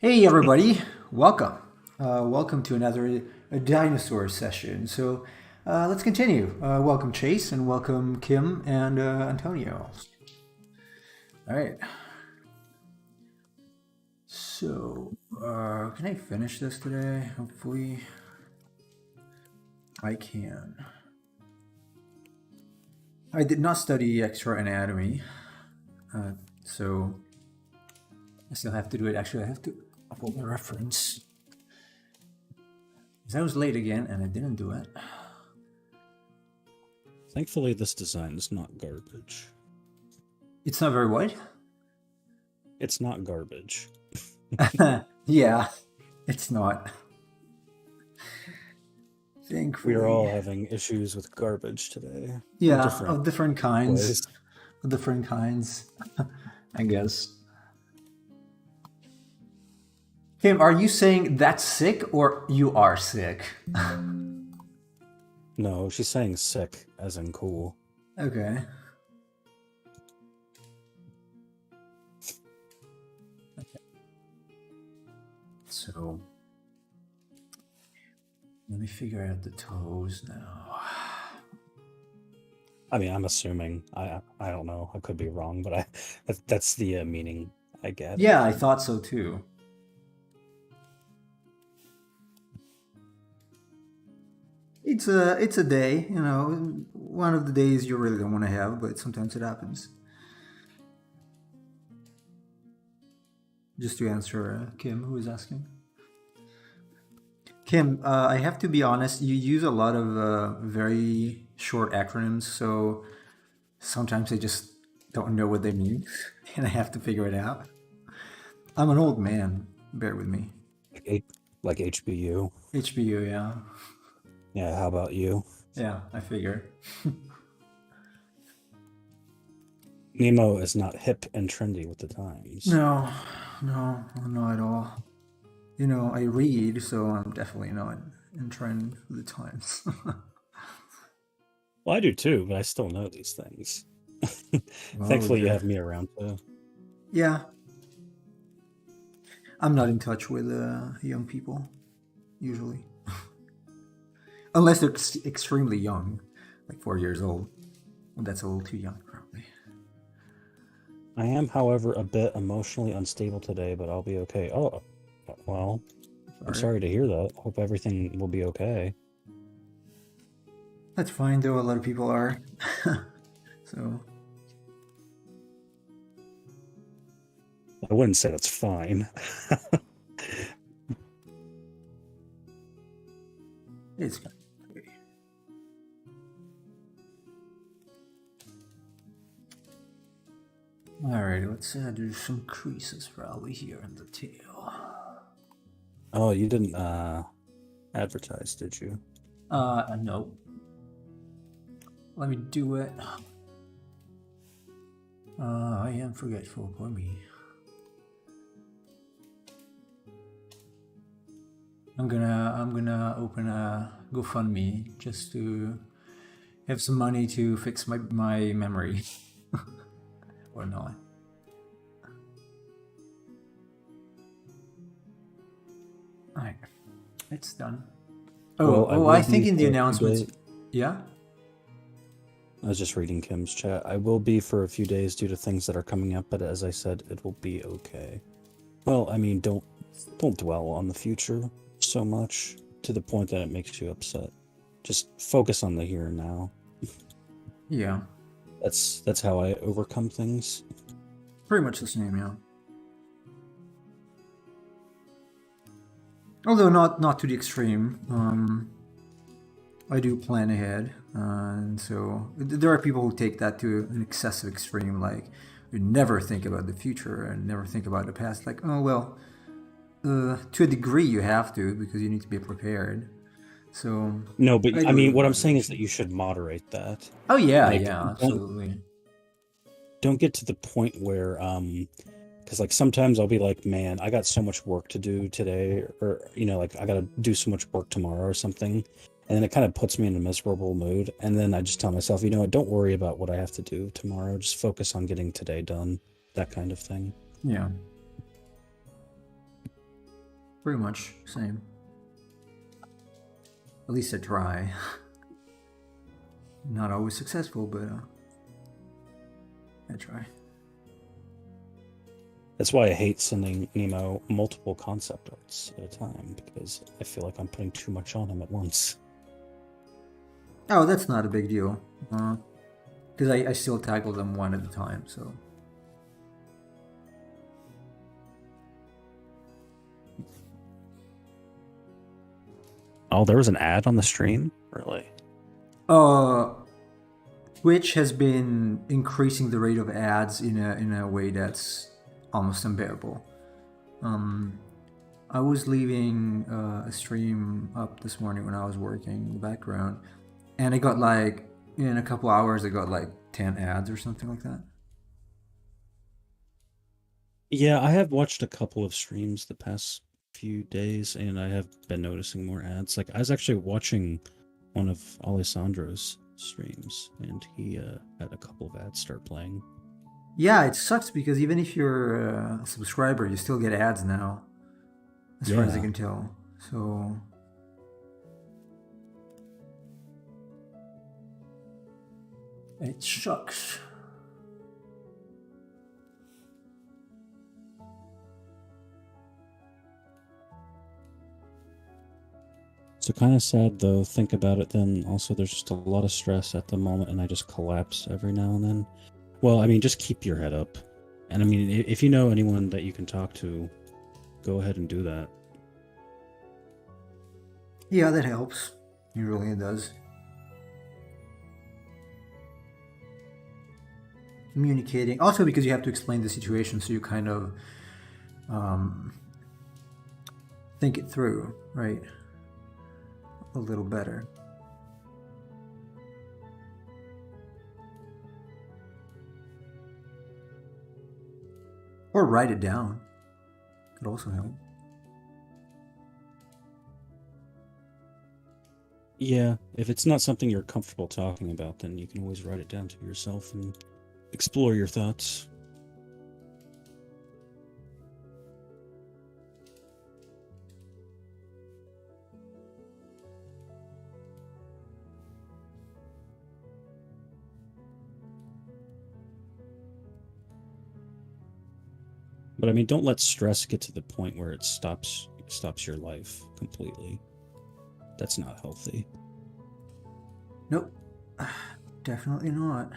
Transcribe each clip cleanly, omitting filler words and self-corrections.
Hey everybody, welcome. Welcome to another dinosaur session. Let's continue. Welcome Chase and welcome Kim and Antonio. All right. Can I finish this today? Hopefully, I can. I did not study extra anatomy, so I still have to do it. Actually, I have to upload the reference. Because I was late again and I didn't do it. Thankfully, this design is not garbage. It's not very what? It's not garbage. Yeah, it's not. We are Thankfully. all having issues with garbage today. Yeah, Different of different kinds. ways. Of different kinds, I guess. Kim, are you saying that's sick or you are sick? No, she's saying sick, as in cool. Okay. So, let me figure out the toes now. I mean, I'm assuming. I don't know. I could be wrong, but that's the meaning I get. Yeah, I thought so too. It's a day, one of the days you really don't want to have, but sometimes it happens. Just to answer Kim, who is asking. Kim, I have to be honest, you use a lot of very short acronyms, so sometimes I just don't know what they mean, and I have to figure it out. I'm an old man, bear with me. Like HBU. HBU, yeah. Yeah, how about you? Yeah, I figure. Nemo is not hip and trendy with the times. No, not at all. I read, so I'm definitely not in trend with the times. Well, I do too, but I still know these things. Oh, Thankfully, you yeah. have me around too. Yeah. I'm not in touch with young people, usually. Unless they're extremely young, like 4 years old. Well, that's a little too young, probably. I am, however, a bit emotionally unstable today, but I'll be okay. Oh, well, I'm sorry to hear that. Hope everything will be okay. That's fine, though. A lot of people are. So. I wouldn't say that's fine. It's okay. Alright, let's do some creases probably here in the tail. Oh, you didn't advertise, did you? No. Let me do it. I am forgetful, poor me. I'm gonna open a GoFundMe just to have some money to fix my memory. Or not. Alright. It's done. I think in the announcements. Yeah? I was just reading Kim's chat. I will be for a few days due to things that are coming up, but as I said, it will be okay. Well, I mean, don't dwell on the future so much to the point that it makes you upset. Just focus on the here and now. Yeah. That's how I overcome things. Pretty much the same, yeah. Although not to the extreme. I do plan ahead, and so there are people who take that to an excessive extreme, like you never think about the future and never think about the past. Like, oh well, to a degree you have to because you need to be prepared. So no, but I mean, what I'm saying is that you should moderate that. Oh yeah, yeah, absolutely. Don't get to the point where because like sometimes I'll be like, man, I got so much work to do today, or like I gotta do so much work tomorrow or something, and then it kind of puts me in a miserable mood, and then I just tell myself, what, don't worry about what I have to do tomorrow, just focus on getting today done, that kind of thing. Yeah. pretty much same. At least I try. Not always successful, but I try. That's why I hate sending Nemo multiple concept arts at a time, because I feel like I'm putting too much on him at once. Oh, that's not a big deal. Because I still tackle them one at a time, so. Oh, there was an ad on the stream? Really? Twitch has been increasing the rate of ads in a way that's almost unbearable. I was leaving a stream up this morning when I was working in the background, and I got like, in a couple hours, I got like 10 ads or something like that. Yeah, I have watched a couple of streams the past few days, and I have been noticing more ads. Like, I was actually watching one of Alessandro's streams, and he had a couple of ads start playing. Yeah, it sucks because even if you're a subscriber, you still get ads now, as far as I Yeah. can tell. So it sucks. So kind of sad though, think about it then. Also, there's just a lot of stress at the moment, and I just collapse every now and then. Well, I mean, just keep your head up. And I mean, if you know anyone that you can talk to, go ahead and do that. Yeah, that helps. It really does. Communicating. Also because you have to explain the situation, so you kind of think it through, right? A little better. Or write it down. Could also help. Yeah, if it's not something you're comfortable talking about, then you can always write it down to yourself and explore your thoughts. But I mean, don't let stress get to the point where it stops your life completely. That's not healthy. Nope. Definitely not.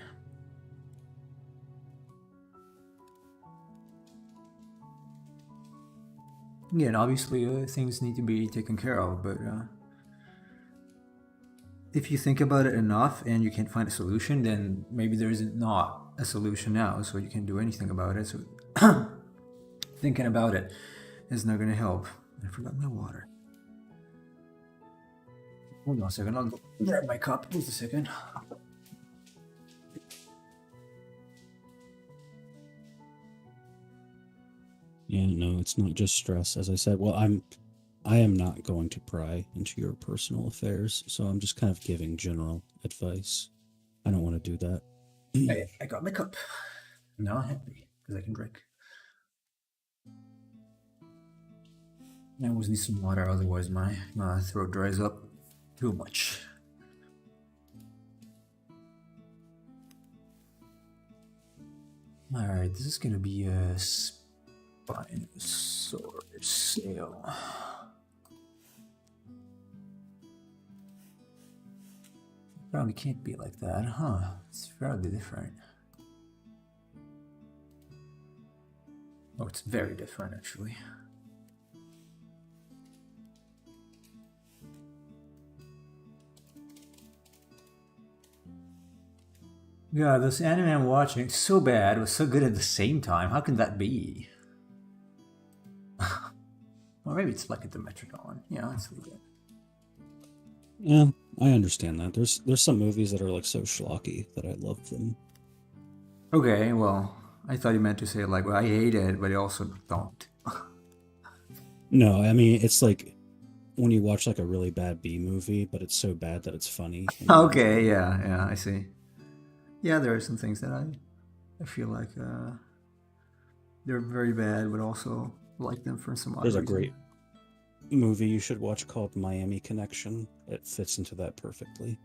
Again, obviously things need to be taken care of, but if you think about it enough and you can't find a solution, then maybe there isn't not a solution now, so you can't do anything about it. So thinking about it is not going to help. I forgot my water. Hold on a second, I'll go grab my cup. Just a second. Yeah, no, it's not just stress. As I said, well, I am not going to pry into your personal affairs, so I'm just kind of giving general advice. I don't want to do that. Hey, I got my cup. Now I'm happy because I can drink. I always need some water, otherwise my throat dries up too much. Alright, this is gonna be a Spinosaurus sail. Probably can't be like that, huh? It's fairly different. Oh, it's very different actually. Yeah, this anime I'm watching, it's so bad, it was so good at the same time. How can that be? Or maybe it's like a Dimetrodon. Yeah, that's really good. Yeah, I understand that. There's some movies that are like so schlocky that I love them. Okay, well, I thought you meant to say like, well, I hate it, but I also don't. No, I mean it's like when you watch like a really bad B movie, but it's so bad that it's funny. Okay, yeah, I see. Yeah, there are some things that I feel like they're very bad, but also like them for some odd There's a reason. movie you should watch called Miami Connection. It fits into that perfectly.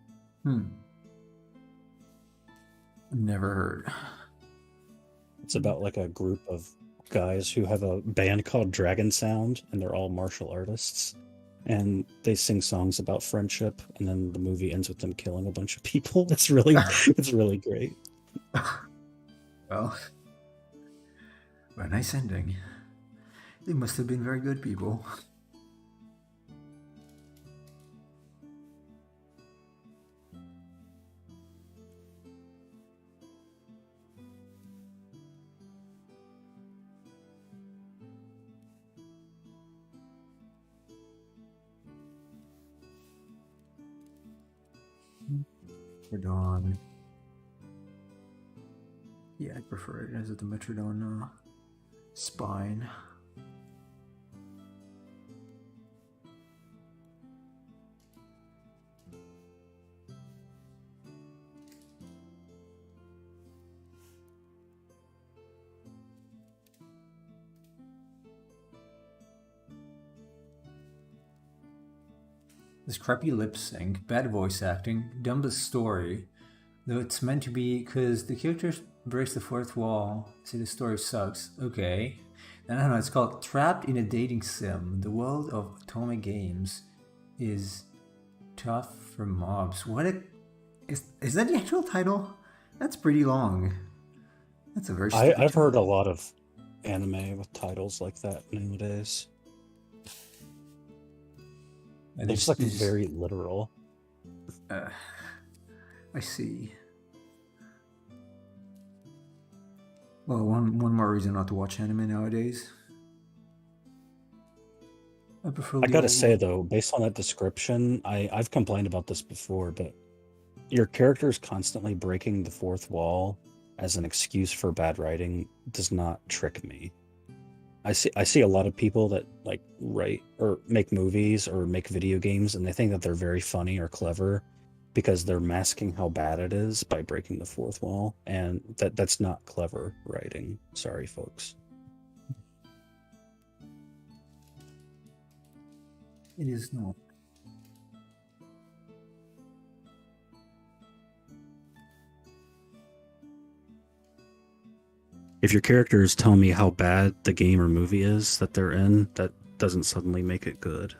Hmm. Never heard. It's about like a group of guys who have a band called Dragon Sound, and they're all martial artists. And they sing songs about friendship, and then the movie ends with them killing a bunch of people. It's really great. Well, a nice ending. They must have been very good people. Metrodon. Yeah, I prefer it as the Metrodon spine. This crappy lip sync, bad voice acting, dumbest story. Though it's meant to be because the characters breaks the fourth wall. See, the story sucks. Okay. And I don't know, it's called Trapped in a Dating Sim. The world of atomic games is tough for mobs. Is that the actual title? That's pretty long. That's a very stupid I've heard a title. lot of anime with titles like that nowadays. And It's like very literal. uh, I see. Well, one more reason not to watch anime nowadays. I prefer I the gotta old say one. though, based on that description, I've complained about this before, but your characters constantly breaking the fourth wall as an excuse for bad writing does not trick me. I see a lot of people that like write or make movies or make video games and they think that they're very funny or clever because they're masking how bad it is by breaking the fourth wall, and that's not clever writing. Sorry folks. It is not. If your characters tell me how bad the game or movie is that they're in, that doesn't suddenly make it good.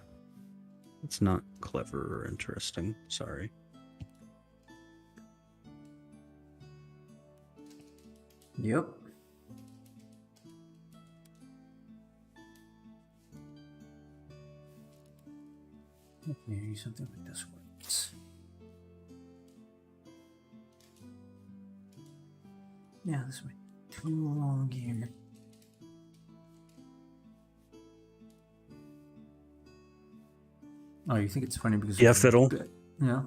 It's not clever or interesting. Sorry. Yep. Maybe something like this works. Yeah, this went too long here. Oh, you think it's funny because Yeah, Fiddle. yeah.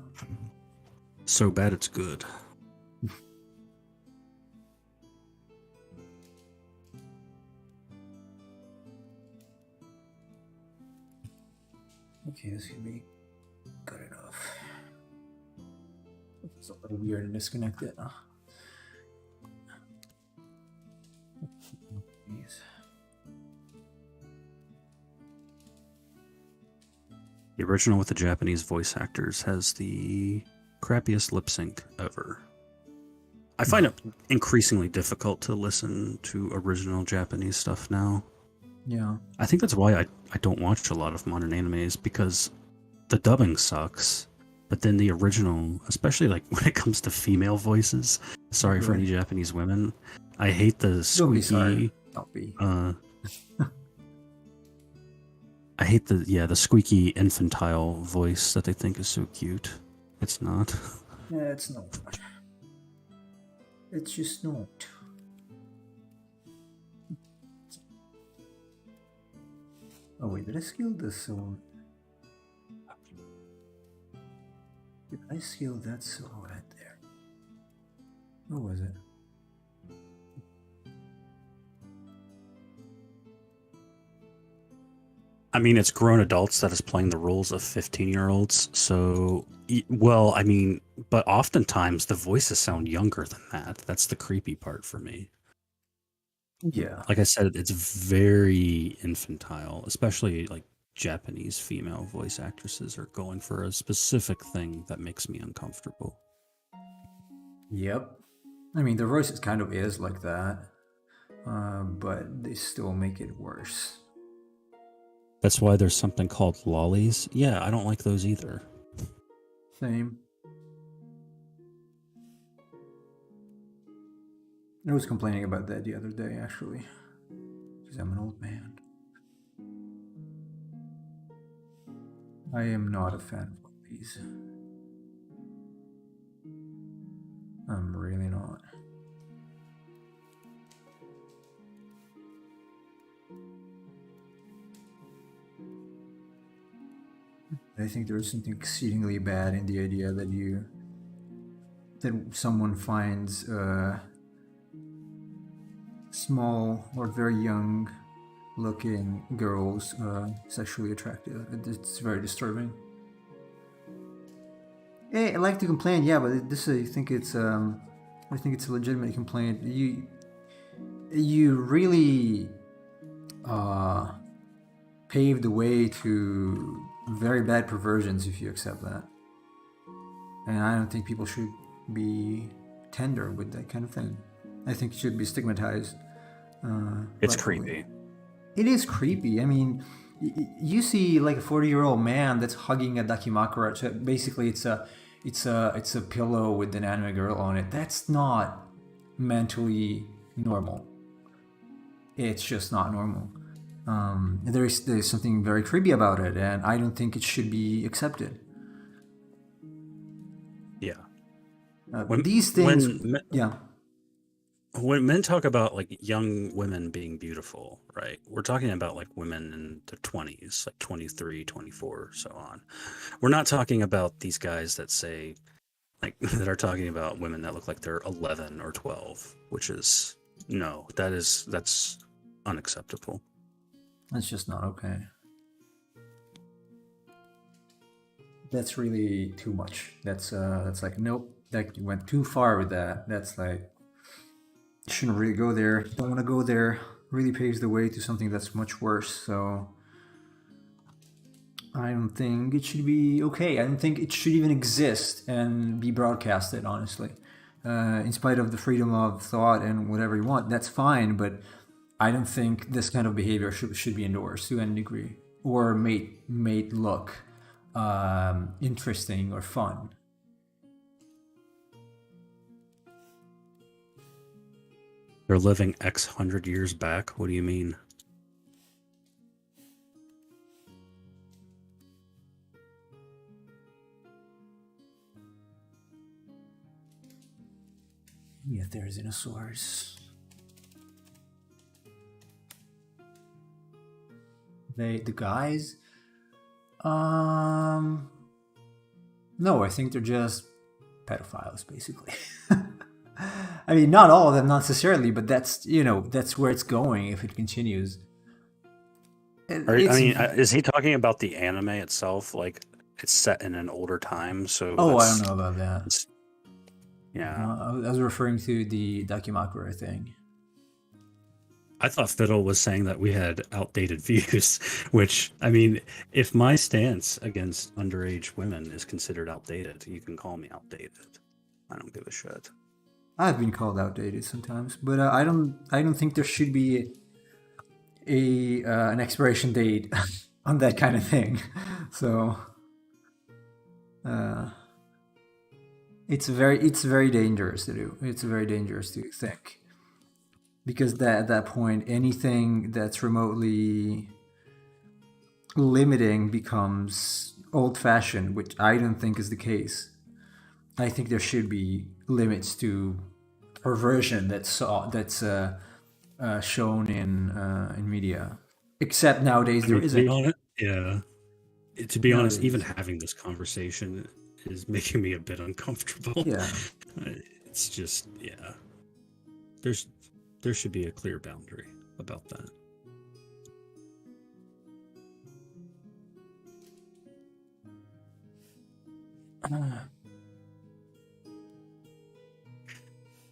So bad it's good. Okay, this can be good enough. It's a little weird and disconnected. Please. The original with the Japanese voice actors has the crappiest lip sync ever. I find it increasingly difficult to listen to original Japanese stuff now. Yeah. I think that's why I don't watch a lot of modern animes, because the dubbing sucks. But then the original, especially like when it comes to female voices, sorry for any Japanese women, I hate the Don't be sorry. squeaky. Don't be. I hate the squeaky infantile voice that they think is so cute. It's not. Yeah, it's not. It's just not. Oh wait, did I skill this sword? Did I skill that sword right there? What was it? I mean, it's grown adults that is playing the roles of 15-year-olds. So, well, I mean, but oftentimes the voices sound younger than that. That's the creepy part for me. Yeah. Like I said, it's very infantile, especially like Japanese female voice actresses are going for a specific thing that makes me uncomfortable. Yep. I mean, the voice kind of is like that, but they still make it worse. That's why there's something called lollies. Yeah, I don't like those either. Same. I was complaining about that the other day, actually, because I'm an old man. I am not a fan of these. I'm really not. I think there's something exceedingly bad in the idea that someone finds small or very young looking girls sexually attractive. It's very disturbing. Hey, I like to complain, yeah, but I think it's a legitimate complaint. You really pave the way to very bad perversions if you accept that. And I don't think people should be tender with that kind of thing. I think it should be stigmatized. It's creepy. It is creepy. I mean, you see like a 40-year-old man that's hugging a dakimakura. So basically, it's a pillow with an anime girl on it. That's not mentally normal. It's just not normal. There's something very creepy about it, and I don't think it should be accepted. Yeah. These things, yeah. When men talk about like young women being beautiful, right? We're talking about like women in their 20s, like 23, 24, so on. We're not talking about these guys that say, like, that are talking about women that look like they're 11 or 12, which is, no, that's unacceptable. That's just not okay. That's really too much. That's like, nope, that you went too far with that. That's like, shouldn't really go there. Don't want to go there. Really paves the way to something that's much worse. So I don't think it should be okay. I don't think it should even exist and be broadcasted, honestly. In spite of the freedom of thought and whatever you want, that's fine. But I don't think this kind of behavior should be endorsed to any degree or made look interesting or fun. They're living X hundred years back? What do you mean? Yeah, there's dinosaurs. The guys? No, I think they're just pedophiles, basically. I mean, not all of them, not necessarily, but that's where it's going if it continues. Is he talking about the anime itself? Like, it's set in an older time, so... Oh, I don't know about that. Yeah. I was referring to the dakimakura thing. I thought Fiddle was saying that we had outdated views, which, I mean, if my stance against underage women is considered outdated, you can call me outdated. I don't give a shit. I've been called outdated sometimes, but I don't think there should be an expiration date on that kind of thing. So it's very dangerous to do. It's very dangerous to think, because at that point, anything that's remotely limiting becomes old-fashioned, which I don't think is the case. I think there should be limits to perversion that's shown in media. Except nowadays there isn't. Yeah. To be honest, even having this conversation is making me a bit uncomfortable. Yeah. It's just, yeah. There should be a clear boundary about that.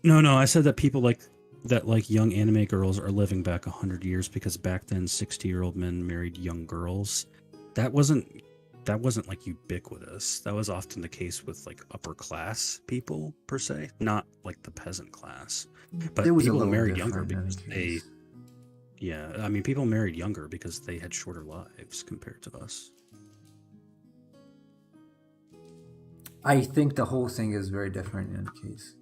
No, I said that people like young anime girls are living back 100 years because back then 60-year-old men married young girls. that wasn't like ubiquitous. That was often the case with like upper class people per se, not like the peasant class. It But was a people little married younger different in any because they, case. yeah, I mean, people married younger because they had shorter lives compared to us. I think the whole thing is very different in any case.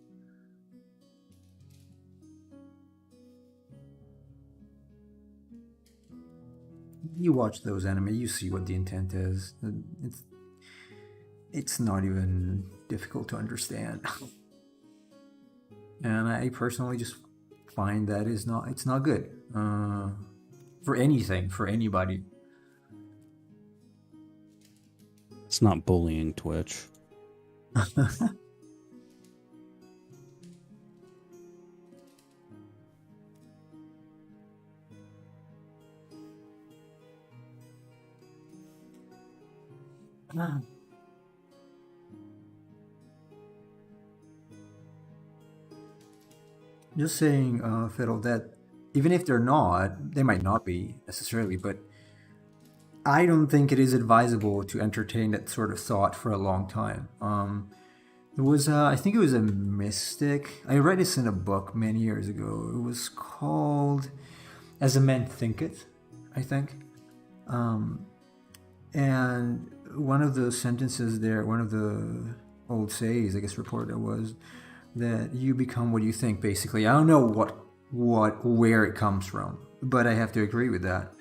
You watch those anime, you see what the intent is. It's not even difficult to understand. And I personally just find that it's not good for anything, for anybody. It's not bullying Twitch. Just saying, Fiddle, that even if they're not, they might not be necessarily, but I don't think it is advisable to entertain that sort of thought for a long time. It was, I think it was a mystic. I read this in a book many years ago. It was called As a Man Thinketh, I think. And one of the sentences there, one of the old sayings, I guess, reported was that you become what you think, basically. I don't know where it comes from, but I have to agree with that.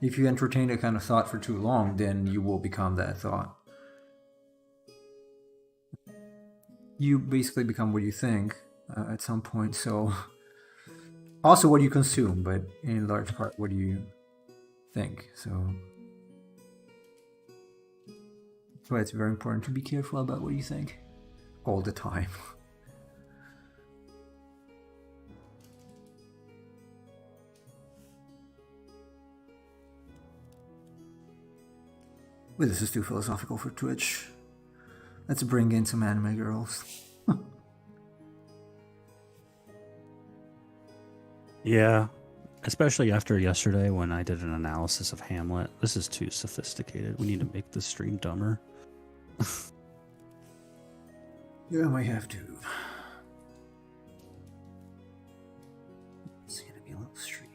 If you entertain a kind of thought for too long, then you will become that thought. You basically become what you think at some point. So, also what you consume, but in large part, what do you think? So, that's why it's very important to be careful about what you think all the time. Well, this is too philosophical for Twitch. Let's bring in some anime girls. Yeah, especially after yesterday when I did an analysis of Hamlet. This is too sophisticated. We need to make this stream dumber. Yeah, I might have to. It's gonna be a little streamer.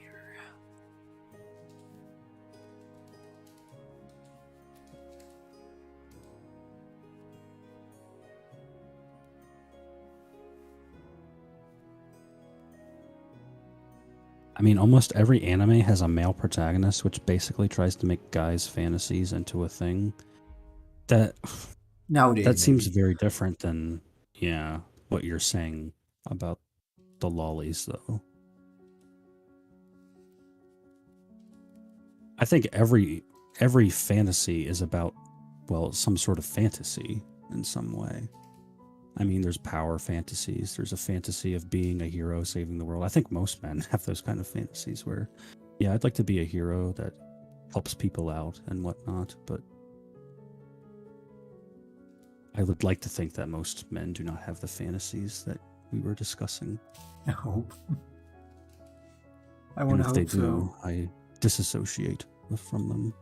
I mean, almost every anime has a male protagonist, which basically tries to make guys' fantasies into a thing. That Nowadays, seems maybe. very different than, yeah, what you're saying about the lollies, though. I think every fantasy is about, well, some sort of fantasy in some way. I mean, there's power fantasies. There's a fantasy of being a hero, saving the world. I think most men have those kind of fantasies where, yeah, I'd like to be a hero that helps people out and whatnot, but I would like to think that most men do not have the fantasies that we were discussing. I hope. I And want if to they hope do, so. I disassociate from them.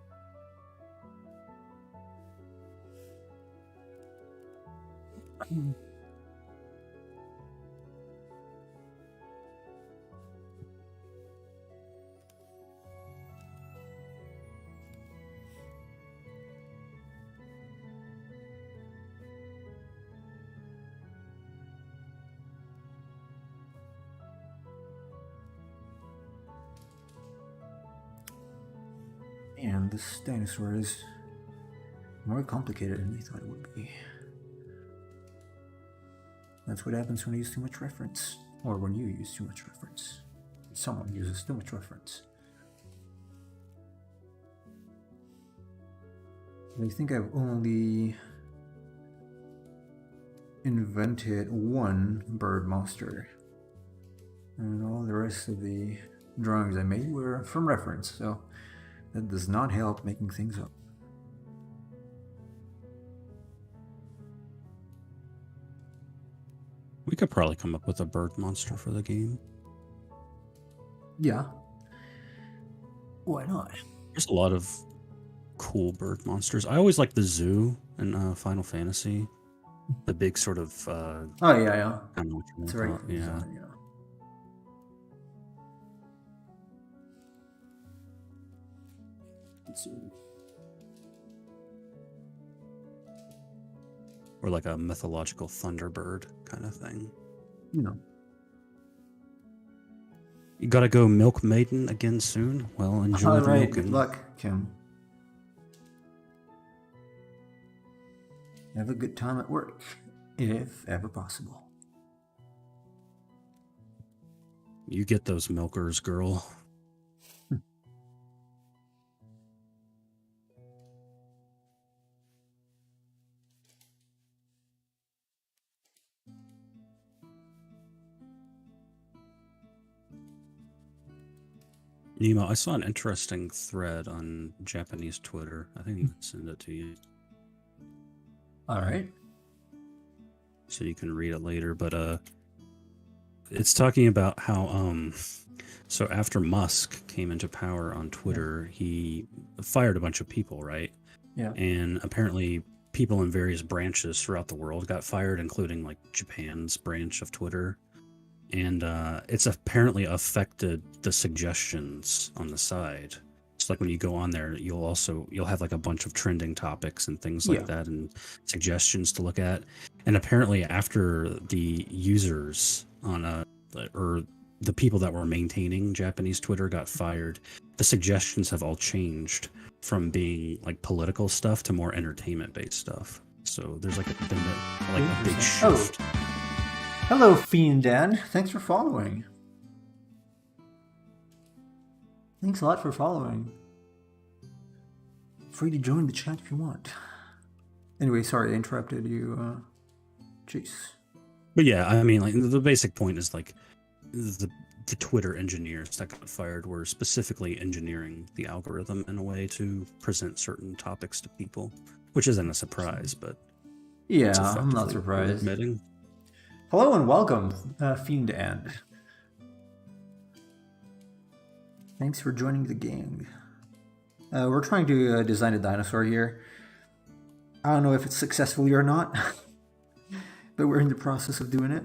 And this dinosaur is more complicated than I thought it would be. That's what happens when you use too much reference. Or when you use too much reference. Someone uses too much reference. I think I've only invented one bird monster. And all the rest of the drawings I made were from reference, so that does not help making things up. We could probably come up with a bird monster for the game. Yeah. Why not? There's a lot of cool bird monsters. I always like the zoo in Final Fantasy. The big sort of Oh yeah. I don't know what you It's want to very call it. cool Yeah. design, yeah. Let's see. Or like a mythological thunderbird kind of thing. You know. You gotta go milk maiden again soon? Well, enjoy All the right, milking. good luck, Kim. Have a good time at work, if ever possible. You get those milkers, girl. Nemo, I saw an interesting thread on Japanese Twitter. I think I can send it to you All right. so you can read it later. But it's talking about how so after Musk came into power on Twitter, he fired a bunch of people, right? Yeah. And apparently people in various branches throughout the world got fired, including like Japan's branch of Twitter. And it's apparently affected the suggestions on the side. It's like when you go on there, you'll have like a bunch of trending topics and things like that, and suggestions to look at. And apparently, after the users on or the people that were maintaining Japanese Twitter got fired, the suggestions have all changed from being like political stuff to more entertainment-based stuff. So there's like been a big shift. Hello, Fiend Dan. Thanks for following. Thanks a lot for following. Free to join the chat if you want. Anyway, sorry I interrupted you, Chase. But yeah, I mean, like the basic point is like the Twitter engineers that got fired were specifically engineering the algorithm in a way to present certain topics to people, which isn't a surprise, but yeah, I'm not surprised. Admitting. Hello and welcome, Fiend Dan. Thanks for joining the gang. We're trying to design a dinosaur here. I don't know if it's successfully or not, but we're in the process of doing it.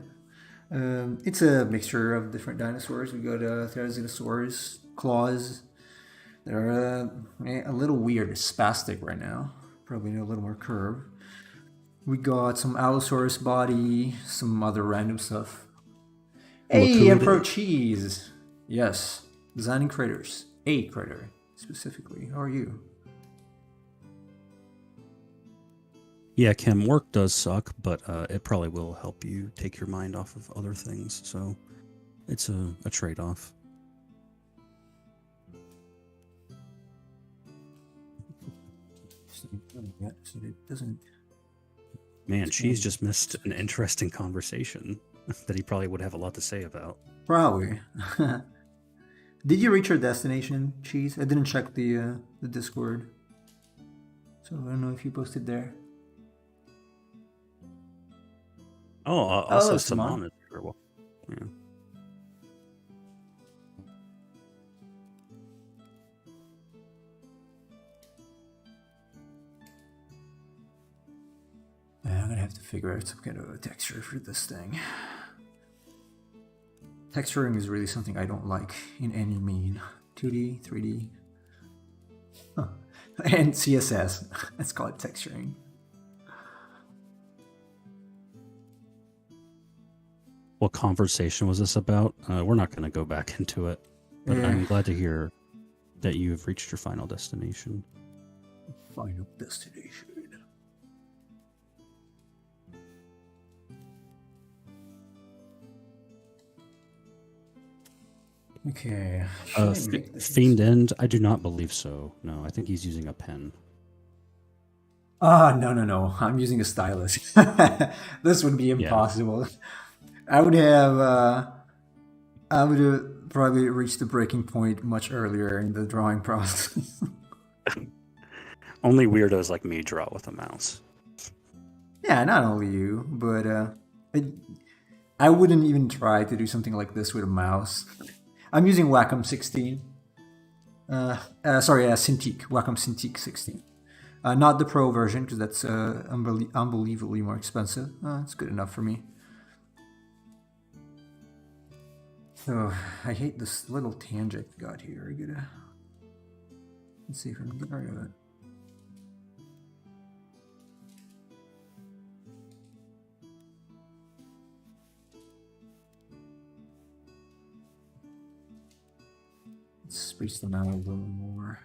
It's a mixture of different dinosaurs. We got Theropod, claws. They're a little weird, spastic right now. Probably need a little more curve. We got some Allosaurus body, some other random stuff. Hey, Emperor Cheese! Yes, designing critters. A critter, specifically. How are you? Yeah, Kim, work does suck, but it probably will help you take your mind off of other things. So it's a trade-off. So it doesn't... Man, Cheese just missed an interesting conversation that he probably would have a lot to say about. Probably. Did you reach your destination, Cheese? I didn't check the Discord, so I don't know if you posted there. Oh, also Simon is here. Well, yeah. I'm gonna have to figure out some kind of a texture for this thing. Texturing is really something I don't like in any mean. 2D, 3D, and CSS. Let's call it texturing. What conversation was this about? We're not going to go back into it, but I'm glad to hear that you have reached your final destination. Final destination. Okay. Fiend End? I do not believe so. No, I think he's using a pen. No. I'm using a stylus. This would be impossible. Yeah. I would have probably reached the breaking point much earlier in the drawing process. Only weirdos like me draw with a mouse. Yeah, not only you, but I wouldn't even try to do something like this with a mouse. I'm using Wacom 16. Sorry, Cintiq, Wacom Cintiq 16. Not the Pro version because that's unbelievably more expensive. It's good enough for me. So I hate this little tangent I got here. Let's see if I can get rid of it. Let's space them out a little more.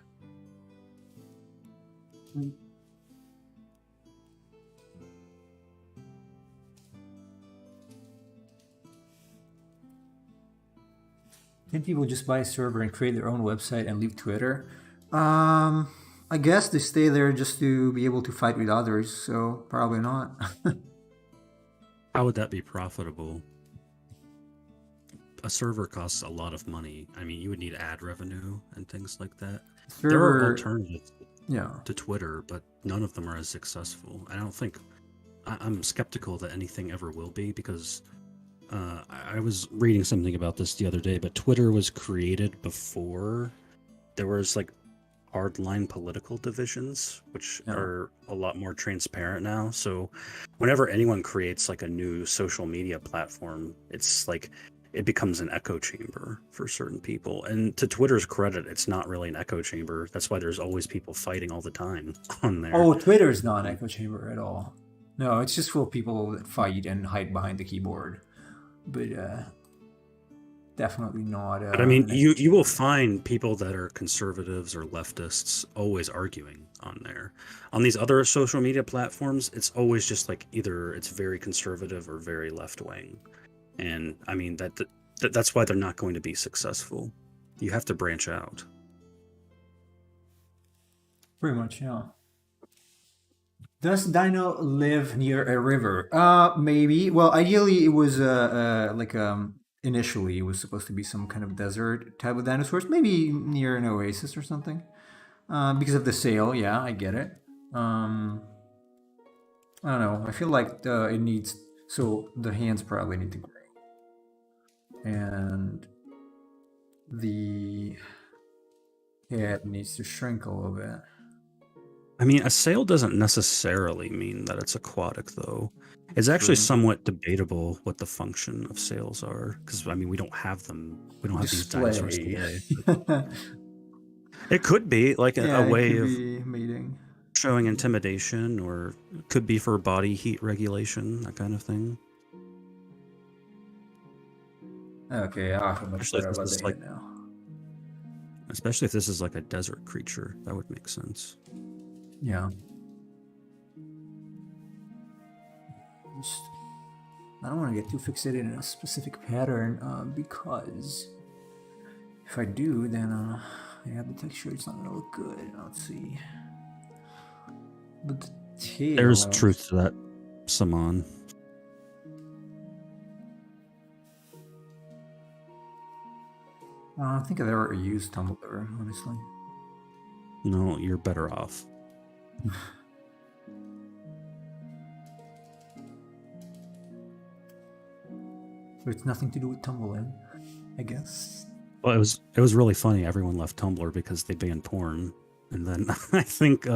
Can people just buy a server and create their own website and leave Twitter? I guess they stay there just to be able to fight with others, so probably not. How would that be profitable? A server costs a lot of money. I mean, you would need ad revenue and things like that. There are alternatives to Twitter, but none of them are as successful. I don't think... I'm skeptical that anything ever will be, because I was reading something about this the other day, but Twitter was created before there was like hardline political divisions, which are a lot more transparent now. So whenever anyone creates like a new social media platform, it's like it becomes an echo chamber for certain people. And to Twitter's credit, it's not really an echo chamber. That's why there's always people fighting all the time on there. Oh, Twitter's not an echo chamber at all. No, it's just full of people that fight and hide behind the keyboard. But definitely not. But I mean, you will find people that are conservatives or leftists always arguing on there. On these other social media platforms, it's always just like either it's very conservative or very left wing, and I mean that's why they're not going to be successful. You have to branch out. Pretty much, yeah. Does Dino live near a river? Maybe. Well, ideally, it was initially it was supposed to be some kind of desert type of dinosaurs, maybe near an oasis or something. Because of the sail, yeah, I get it. I don't know. I feel like it needs so the hands probably need to grow, and the head needs to shrink a little bit. I mean, a sail doesn't necessarily mean that it's aquatic, though. It's actually somewhat debatable what the function of sails are, because I mean, we don't have them. We don't have these dinosaurs today. It could be like a way of mating, showing intimidation, or it could be for body heat regulation, that kind of thing. Okay, I feel much better about the head now. Especially if this is like a desert creature, that would make sense. Yeah. I don't want to get too fixated in a specific pattern because if I do, then the texture it's not gonna look good. Let's see. But the tail. There's truth to that, Saman. I don't think I've ever used Tumblr, honestly. No, you're better off. So it's nothing to do with Tumblr, I guess. Well, it was really funny. Everyone left Tumblr because they banned porn, and then I think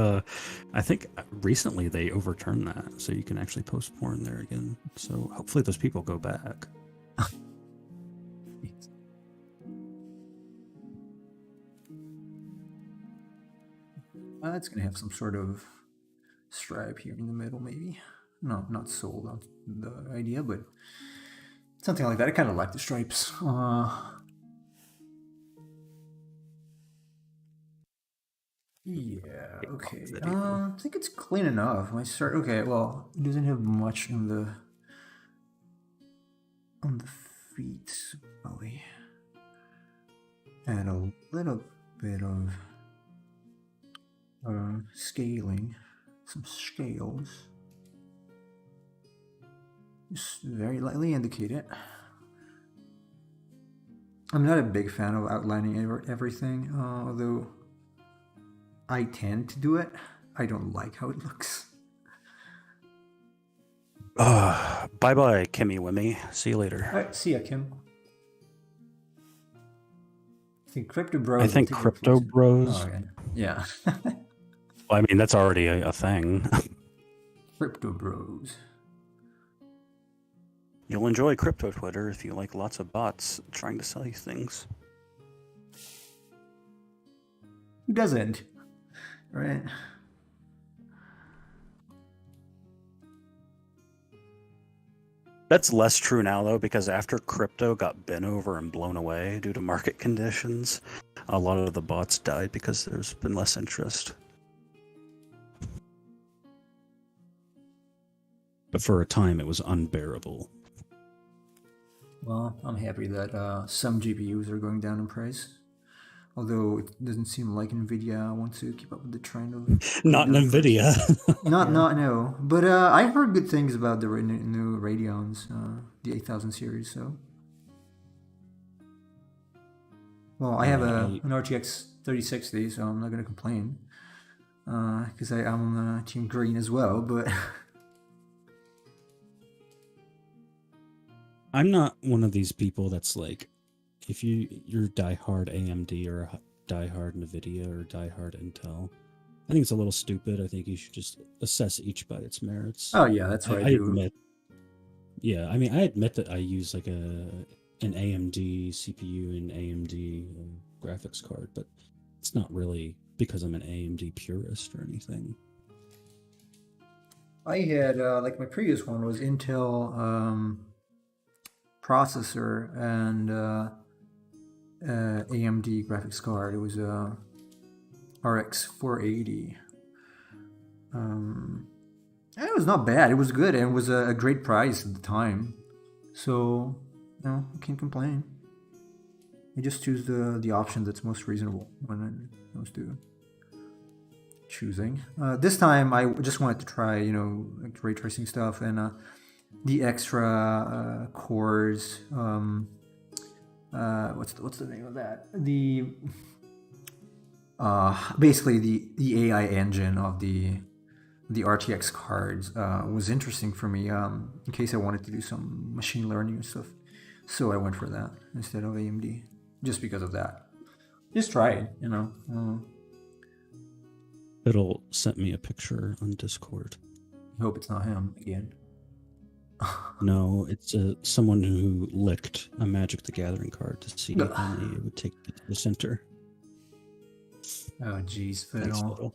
recently they overturned that, so you can actually post porn there again. So hopefully those people go back. It's gonna have some sort of stripe here in the middle, maybe. No, not sold on the idea, but something like that. I kind of like the stripes. Yeah, okay. I think it's clean enough. Okay, well, it doesn't have much on the feet, probably. And a little bit of scaling, some scales. Just very lightly indicate it. I'm not a big fan of outlining everything, although I tend to do it. I don't like how it looks. Bye-bye, Kimmy Wimmy. See you later. All right, see ya, Kim. I think Crypto I Bros will think take your Crypto place. Bros. Oh, okay. Yeah. Well, I mean, that's already a thing. Crypto Bros. You'll enjoy crypto Twitter if you like lots of bots trying to sell you things. Who doesn't? Right? That's less true now, though, because after crypto got bent over and blown away due to market conditions, a lot of the bots died because there's been less interest. But for a time, it was unbearable. Well, I'm happy that some GPUs are going down in price. Although it doesn't seem like Nvidia wants to keep up with the trend of Not going down in price. Nvidia. Not no. But I heard good things about the new Radeons, the 8000 series. So, well, I have an RTX 3060, so I'm not gonna complain because I'm on Team Green as well. But I'm not one of these people that's like, if you're diehard AMD or diehard Nvidia or diehard Intel, I think it's a little stupid. I think you should just assess each by its merits. oh yeah, that's what I do. Admit, yeah, I mean, I admit that I use like an AMD CPU and AMD graphics card, but it's not really because I'm an AMD purist or anything. I had like my previous one was Intel processor and AMD graphics card. It was a RX 480. It was not bad. It was good and it was a great price at the time. So, no, I can't complain. I just choose the option that's most reasonable when it comes to choosing. This time I just wanted to try, like ray tracing stuff and the extra cores. What's the name of that? The basically the AI engine of the RTX cards was interesting for me in case I wanted to do some machine learning and stuff. So I went for that instead of AMD just because of that. Just try it, Fiddle sent me a picture on Discord. I hope it's not him again. No, it's someone who licked a Magic the Gathering card to see how many it would take to the center. Oh, jeez, Fiddle. Thanks, Fiddle.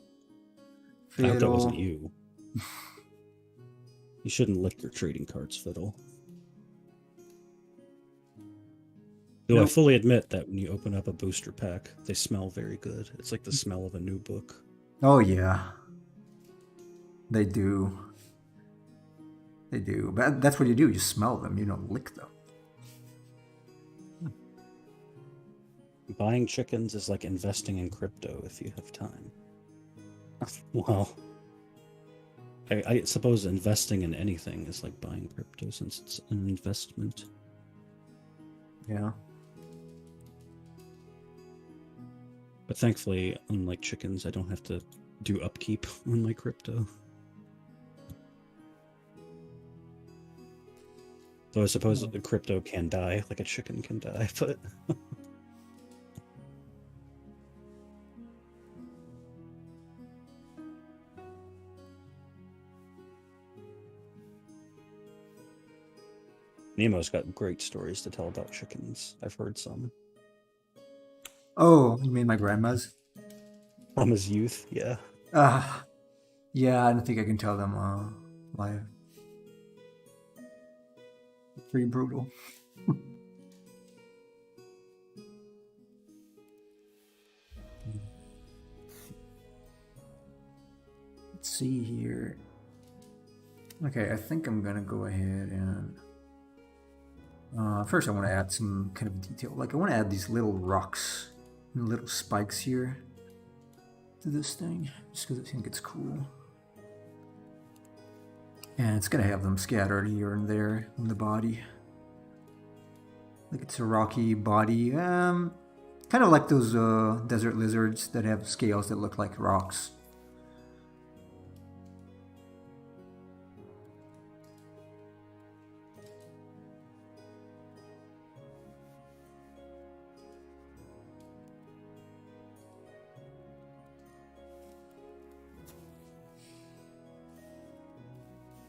I hope that wasn't you. You shouldn't lick your trading cards, Fiddle. Though I fully admit that when you open up a booster pack, they smell very good. It's like the smell of a new book. Oh, yeah. They do. They do. But that's what you do. You smell them. You don't lick them. Buying chickens is like investing in crypto if you have time. Well, I suppose investing in anything is like buying crypto since it's an investment. Yeah. But thankfully, unlike chickens, I don't have to do upkeep on my crypto. So I suppose the crypto can die, like a chicken can die, but... Nemo's got great stories to tell about chickens. I've heard some. Oh, you mean my grandma's? From his youth, yeah. Yeah, I don't think I can tell them live. Pretty brutal. Let's see here. Okay, I think I'm gonna go ahead and first I want to add some kind of detail. Like I want to add these little rocks and little spikes here to this thing, just because I think it's cool. And it's gonna have them scattered here and there on the body. Like it's a rocky body, kind of like those desert lizards that have scales that look like rocks.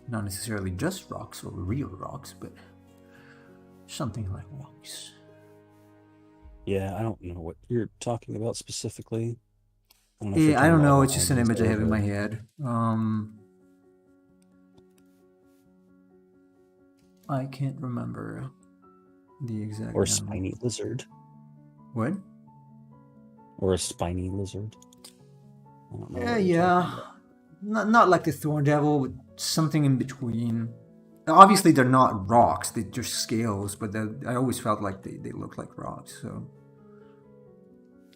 not necessarily just rocks or real rocks, but something like rocks. Yeah, I don't know what you're talking about specifically. I don't know if Yeah, you're I talking don't about know. like It's just an Chinese image I have in my lizard head. I can't remember the exact or a animal. spiny lizard What? or a spiny lizard. I don't know what you're Yeah. talking about. Not like the thorn devil, but something in between. Obviously, they're not rocks; they're just scales. But I always felt like they look like rocks. So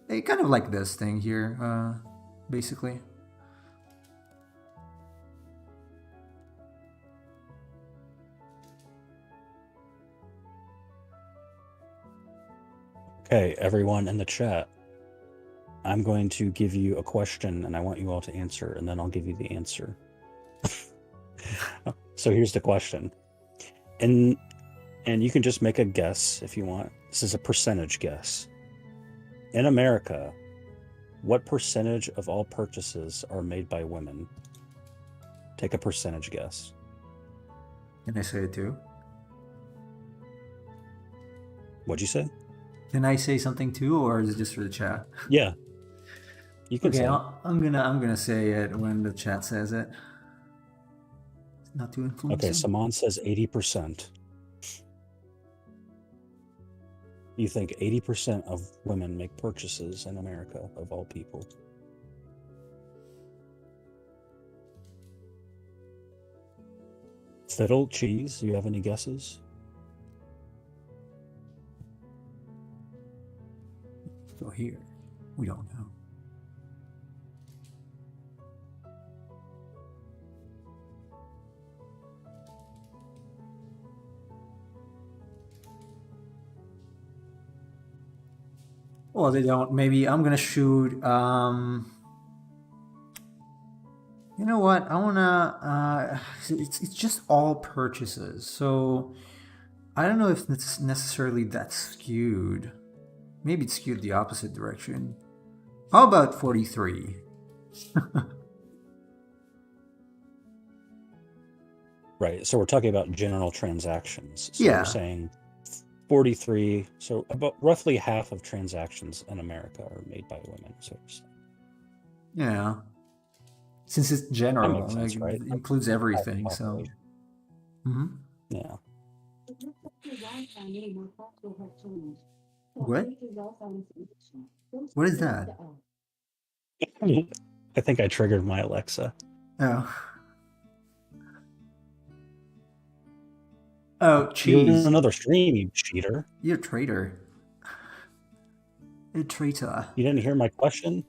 they kind of like this thing here, basically. Okay, everyone in the chat, I'm going to give you a question and I want you all to answer, and then I'll give you the answer. So here's the question. And you can just make a guess if you want. This is a percentage guess. In America, what percentage of all purchases are made by women? Take a percentage guess. Can I say it too? What'd you say? Can I say something too, or is it just for the chat? Yeah. You can Okay, say it. I'm gonna say it when the chat says it. It's not too influencing. Okay, Saman says 80%. You think 80% of women make purchases in America, of all people? Fiddle, Cheese, you have any guesses? So here, we don't know. Well, they don't. Maybe I'm gonna shoot. You know what? I wanna. It's just all purchases, so I don't know if it's necessarily that skewed. Maybe it's skewed the opposite direction. How about 43? Right, so we're talking about general transactions. So Yeah. you're saying 43, so about roughly half of transactions in America are made by women. So Yeah. Since it's general, makes sense, like, right? it includes everything. So. Population. Mm-hmm. Yeah. What? What is that? I think I triggered my Alexa. Oh. Oh, You're in cheese. another stream, you cheater. You're a traitor. A traitor. You didn't hear my question?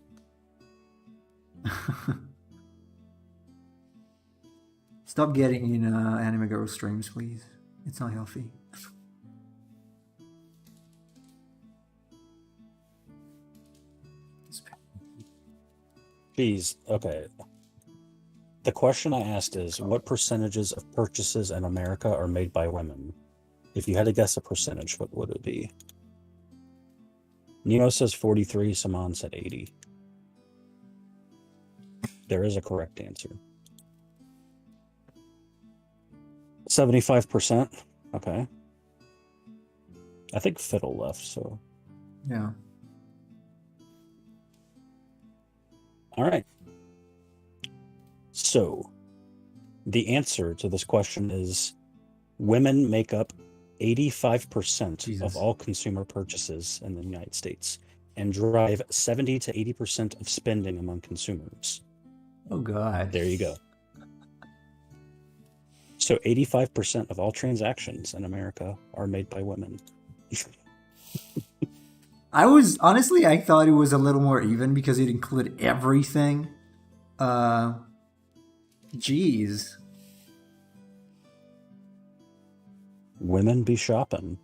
Stop getting in Anime Girl streams, please. It's not healthy. Jeez, okay. The question I asked is, what percentages of purchases in America are made by women? If you had to guess a percentage, what would it be? Nemo says 43, Saman said 80. There is a correct answer. 75%? Okay. I think Fiddle left, so... Yeah. All right. So, the answer to this question is women make up 85% Jesus. of all consumer purchases in the United States and drive 70 to 80% of spending among consumers. Oh, God. There you go. So 85% of all transactions in America are made by women. I thought it was a little more even because it included everything. Jeez. Women be shopping.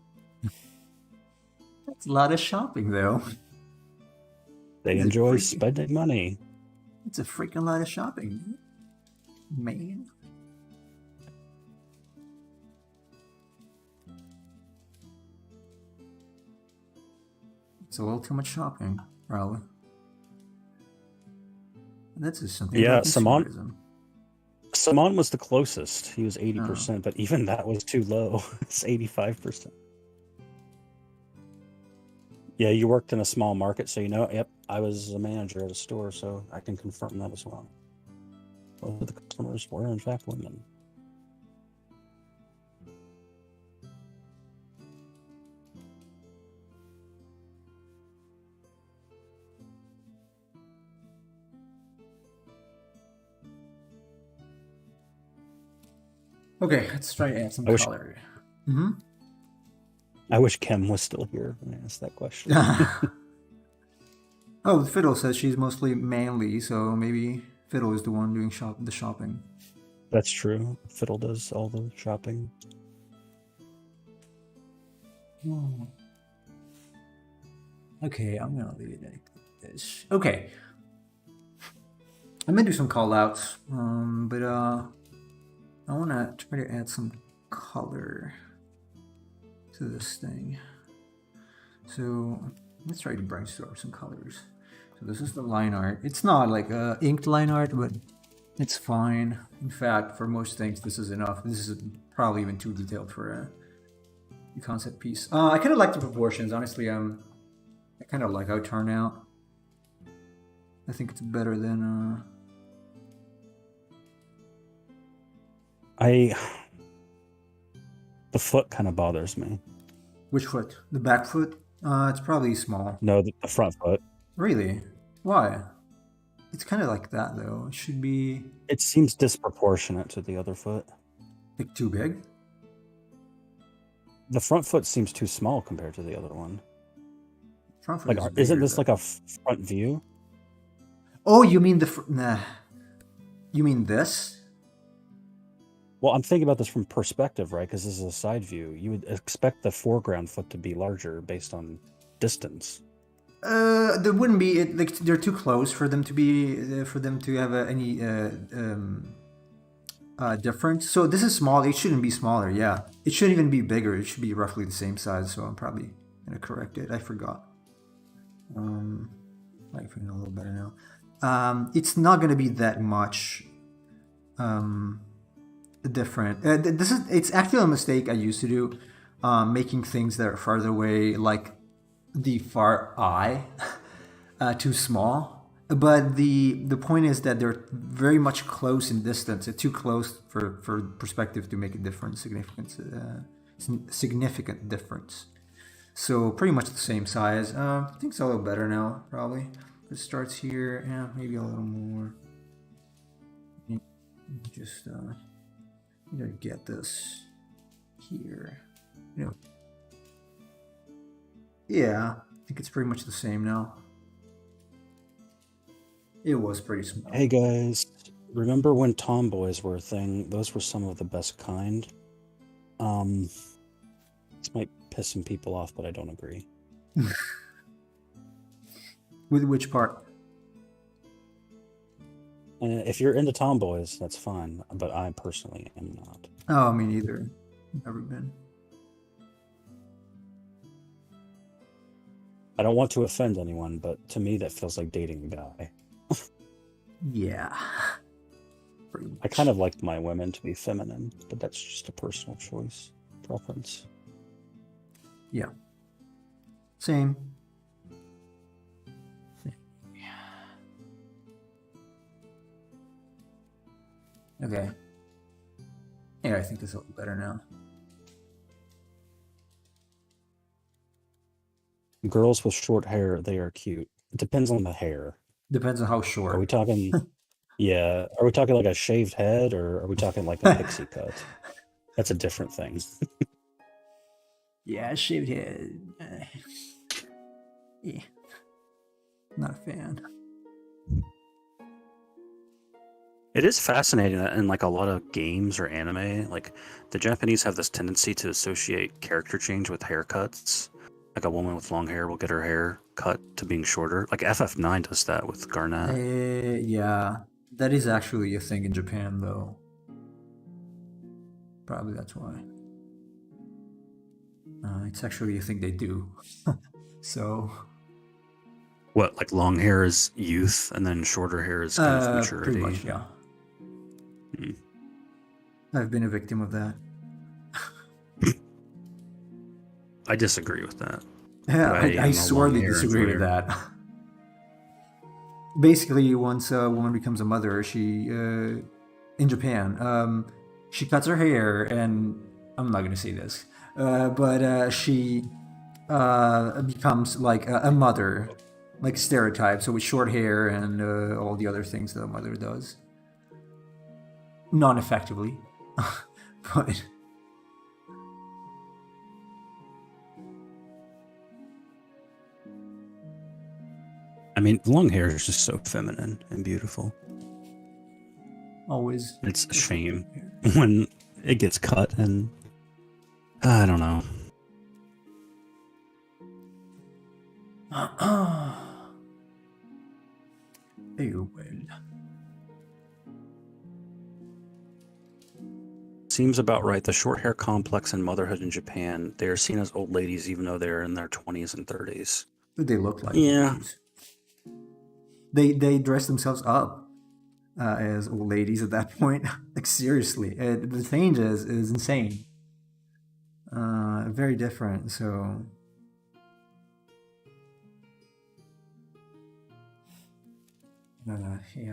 That's a lot of shopping, though. They enjoy spending money. It's a freaking lot of shopping, man. It's a little too much shopping, probably. And that's just something. Yeah, about consumerism. Simon was the closest. He was Oh. 80%, but even that was too low. It's 85%. Yeah, you worked in a small market, so you know. Yep, I was a manager at a store, so I can confirm that as well. Both of the customers were, in fact, women. Okay, let's try to add some I wish- color. Mm-hmm. I wish Kim was still here when I asked that question. Oh, Fiddle says she's mostly manly, so maybe Fiddle is the one doing the shopping. That's true. Fiddle does all the shopping. Oh. Okay, I'm gonna leave it like this. Okay. I'm gonna do some call outs, but I wanna try to add some color to this thing. So let's try to brainstorm some colors. So this is the line art. It's not like inked line art, but it's fine. In fact, for most things, this is enough. This is probably even too detailed for a concept piece. I kind of like the proportions, honestly. I kind of like how it turned out. I think it's better than. The foot kind of bothers me. Which foot? The back foot? It's probably small. No, the front foot. Really? Why? It's kind of like that though. It should be It seems disproportionate to the other foot. like too big. The front foot seems too small compared to the other one. Front foot Like, is isn't bigger, this though. like a front view? Oh, you mean nah? You mean this? Well, I'm thinking about this from perspective, right? Because this is a side view. You would expect the foreground foot to be larger based on distance. There wouldn't be. Like they're too close for them to be for them to have any difference. So this is small. It shouldn't be smaller. Yeah, it shouldn't even be bigger. It should be roughly the same size. So I'm probably gonna correct it. I forgot. I'm feeling a little better now. It's not gonna be that much different. It's actually a mistake I used to do, making things that are farther away, like the far eye, too small. But the point is that they're very much close in distance. It's too close for perspective to make a difference, significant difference. So pretty much the same size. I think it's a little better now, probably. It starts here, yeah, maybe a little more. Just get this here. Yeah, I think it's pretty much the same now. It was pretty small. Hey guys, remember when tomboys were a thing? Those were some of the best kind. This might piss some people off, but I don't agree. With which part? If you're into tomboys, that's fine, but I personally am not. Oh, me neither. Never been. I don't want to offend anyone, but to me that feels like dating a guy. Yeah. I kind of like my women to be feminine, but that's just a personal choice, preference. Yeah. Same. Okay. Yeah, I think this is a little better now. Girls with short hair, they are cute. It depends on the hair. Depends on how Are short. we talking? Yeah. Are we talking like a shaved head, or are we talking like a pixie cut? That's a different thing. Yeah, shaved head. Yeah. Not a fan. It is fascinating that in like a lot of games or anime, like the Japanese have this tendency to associate character change with haircuts. Like a woman with long hair will get her hair cut to being shorter. Like FF9 does that with Garnet. Yeah, that is actually a thing in Japan, though. Probably that's why. It's actually a thing they do. So. What, like long hair is youth, and then shorter hair is kind of maturity? Pretty much, yeah. I've been a victim of that. I disagree with that. Yeah, But I I am a long sorely hair disagree with enjoyer. that. Basically, once a woman becomes a mother, she in Japan, she cuts her hair, and I'm not gonna say this, but she becomes like a mother, like stereotype. So with short hair and all the other things that a mother does, non-effectively, but I mean, long hair is just so feminine and beautiful. always. It's a shame when it gets cut, and I don't know. Oh well. Seems about right. The short hair complex and motherhood in Japan, they are seen as old ladies even though they're in their 20s and 30s. But they look like Yeah. ladies. They dress themselves up as old ladies at that point. Like seriously, the change is insane. Very different. So yeah, I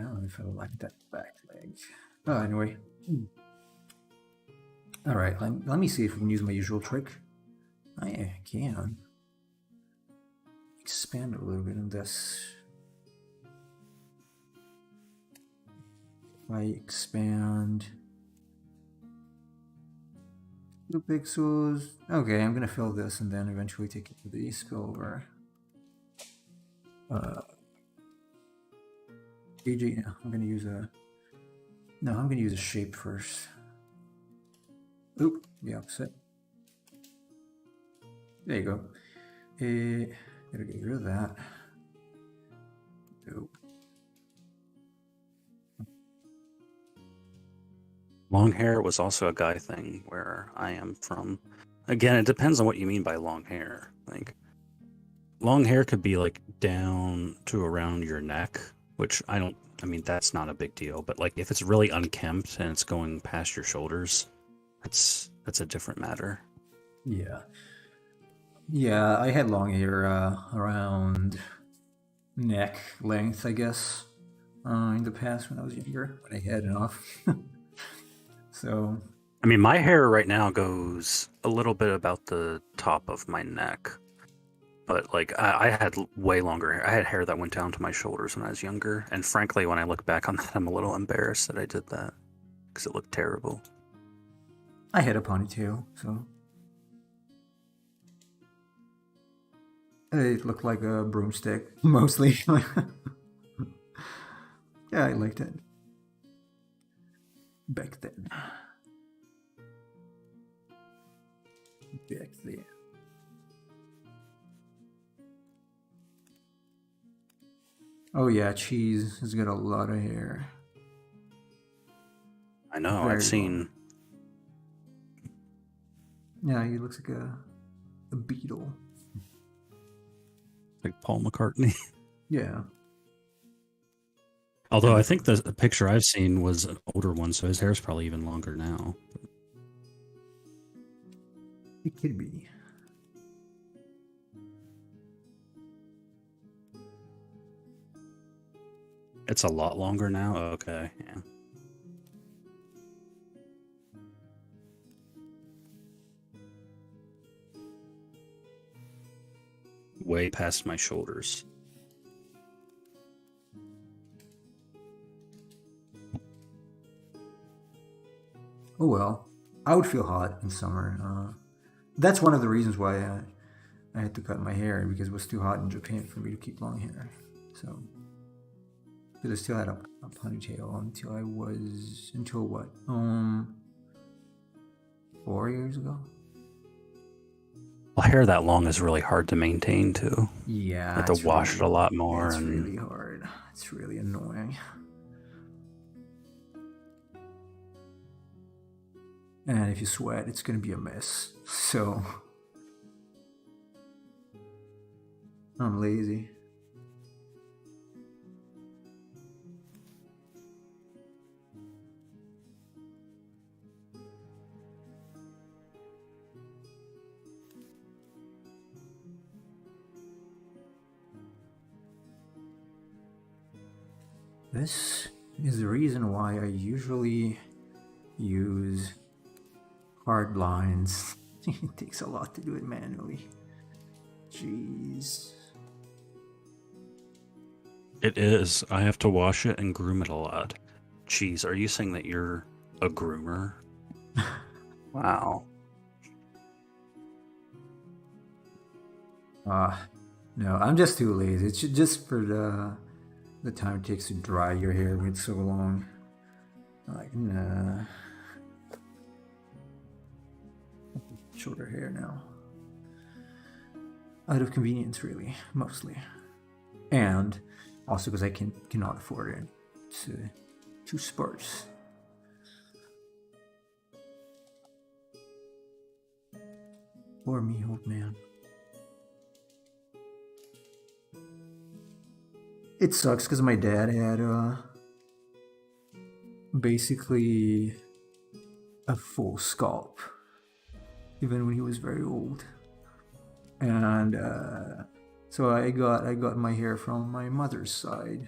don't know if I like that back leg. Oh, anyway. All right, let me see if we can use my usual trick. I can expand a little bit on this. If I expand 2 pixels. Okay, I'm gonna fill this and then eventually take it to the spillover. AG, no, I'm gonna use a shape first. Oop, the opposite. There you go. Gotta get rid of that. Oop. Long hair was also a guy thing where I am from. Again, it depends on what you mean by long hair. Like, long hair could be like down to around your neck, which I mean, that's not a big deal. But like, if it's really unkempt and it's going past your shoulders, that's a different matter. Yeah. Yeah, I had long hair around neck length, I guess, in the past when I was younger, when I had enough. So, I mean, my hair right now goes a little bit about the top of my neck. But like I had way longer hair. I had hair that went down to my shoulders when I was younger, and frankly, when I look back on that, I'm a little embarrassed that I did that because it looked terrible. I had a ponytail, so it looked like a broomstick, mostly. Yeah, I liked it back then. Back then. Oh yeah, Cheese has got a lot of hair. I know. Very I've seen. long. Yeah, he looks like a beetle. Like Paul McCartney. Yeah. Although I think the picture I've seen was an older one, so his hair's probably even longer now. It could be. It's a lot longer now. Okay, yeah. Way past my shoulders. Oh well, I would feel hot in summer. That's one of the reasons why I had to cut my hair because it was too hot in Japan for me to keep long hair. So, because I still had a ponytail until what? 4 years ago. Well, hair that long is really hard to maintain too. Yeah, You have to wash it a lot more. It's and really hard. It's really annoying. And if you sweat, it's gonna be a mess. So I'm lazy. This is the reason why I usually use hard lines. It takes a lot to do it manually. Jeez. It is. I have to wash it and groom it a lot. Jeez, are you saying that you're a groomer? Wow. No, I'm just too lazy. It's just for the time it takes to dry your hair when it's so long. Like, nah. Shorter hair now. Out of convenience, really, mostly. And also because I cannot afford it. It's too sparse. Poor me, old man. It sucks because my dad had basically a full scalp, even when he was very old. And so I got my hair from my mother's side,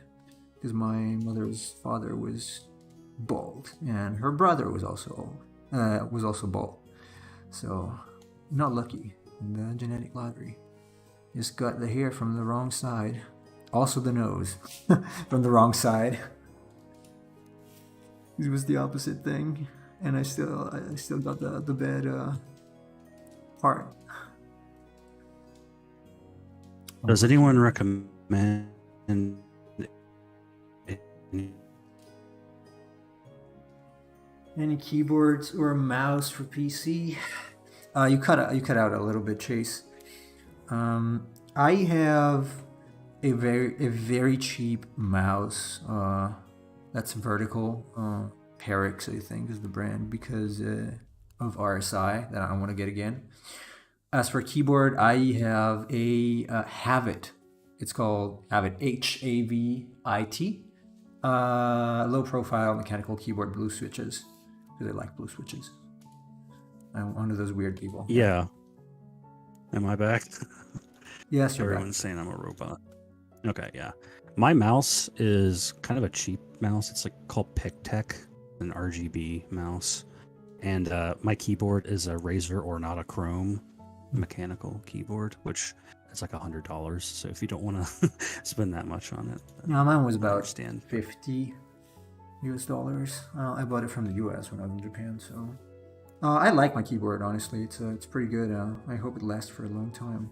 because my mother's father was bald, and her brother was also bald. So not lucky in the genetic lottery. Just got the hair from the wrong side. Also the nose from the wrong side. It was the opposite thing, and I still got the bad part. Does anyone recommend any keyboards or a mouse for PC? You cut out a little bit, Chase. I have a very cheap mouse that's vertical. Perix, I think, is the brand, because of RSI that I want to get again. As for keyboard, I have a Havit. It's called Havit, Havit. Low profile mechanical keyboard, blue switches, because I like blue switches. I'm one of those weird people. Yeah. Am I back? Yes, you're Everyone's saying I'm a robot. Okay, yeah. My mouse is kind of a cheap mouse. It's like called PicTech, an RGB mouse. And my keyboard is a Razer or not a Chrome mechanical keyboard, which is like $100. So if you don't want to spend that much on it, No, mine was about understand. $50. I bought it from the US when I was in Japan, so I like my keyboard. Honestly, it's pretty good. I hope it lasts for a long time,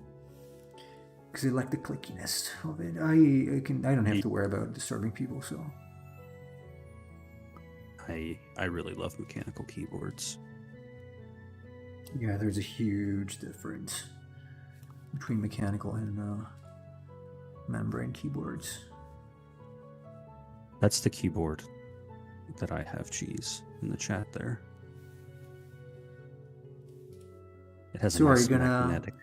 because I like the clickiness of it. I don't have to worry about disturbing people, so. I really love mechanical keyboards. Yeah, there's a huge difference between mechanical and membrane keyboards. That's the keyboard that I have, Cheese, in the chat there. It has So a nice magnetic.